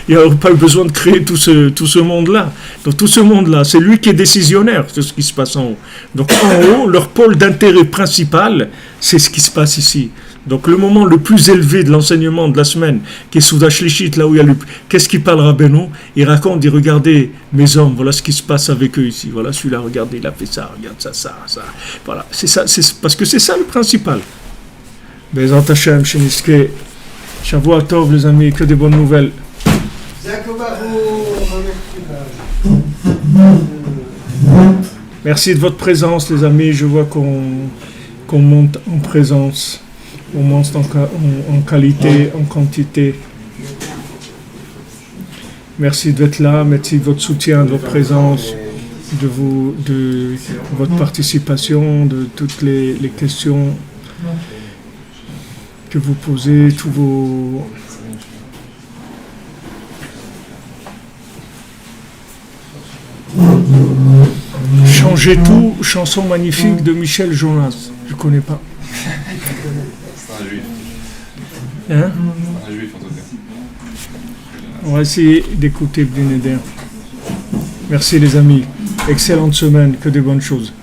n'y aurait pas eu besoin de créer tout ce monde-là. Donc tout ce monde-là, c'est lui qui est décisionnaire de ce qui se passe en haut. Donc en haut, leur pôle d'intérêt principal, c'est ce qui se passe ici. Donc le moment le plus élevé de l'enseignement de la semaine, qui est Souda Shlishit, là où il y a qu'est-ce qu'il parle Rabbeinu? Il raconte, il regardez mes hommes, voilà ce qui se passe avec eux ici. Voilà celui-là, regardez, il a fait ça, regarde ça. Voilà, c'est ça, parce que c'est ça le principal. Bezrat Hashem, Sheniske, Shavua Tov les amis, que des bonnes nouvelles. Merci de votre présence les amis, je vois qu'on monte en présence. On monte en qualité, en quantité. Merci d'être là, merci de votre soutien, de votre présence, de votre participation, de toutes les questions que vous posez, tous vos... Changez tout, chanson magnifique de Michel Jonas. Je ne connais pas. C'est un juif. Hein? C'est un juif en tout cas. On va essayer d'écouter Blineder. Merci les amis. Excellente semaine, que des bonnes choses.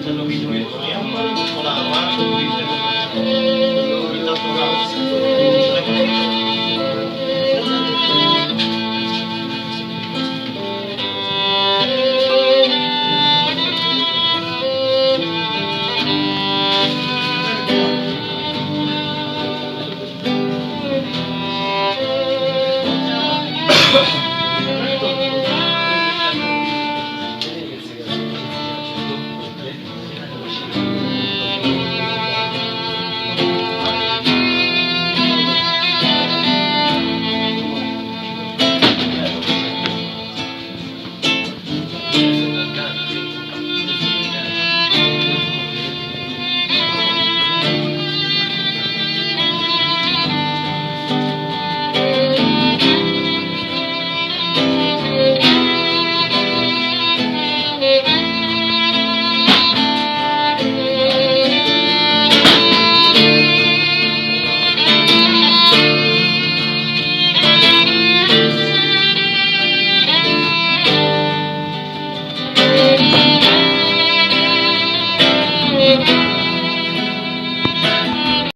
Te lo vi,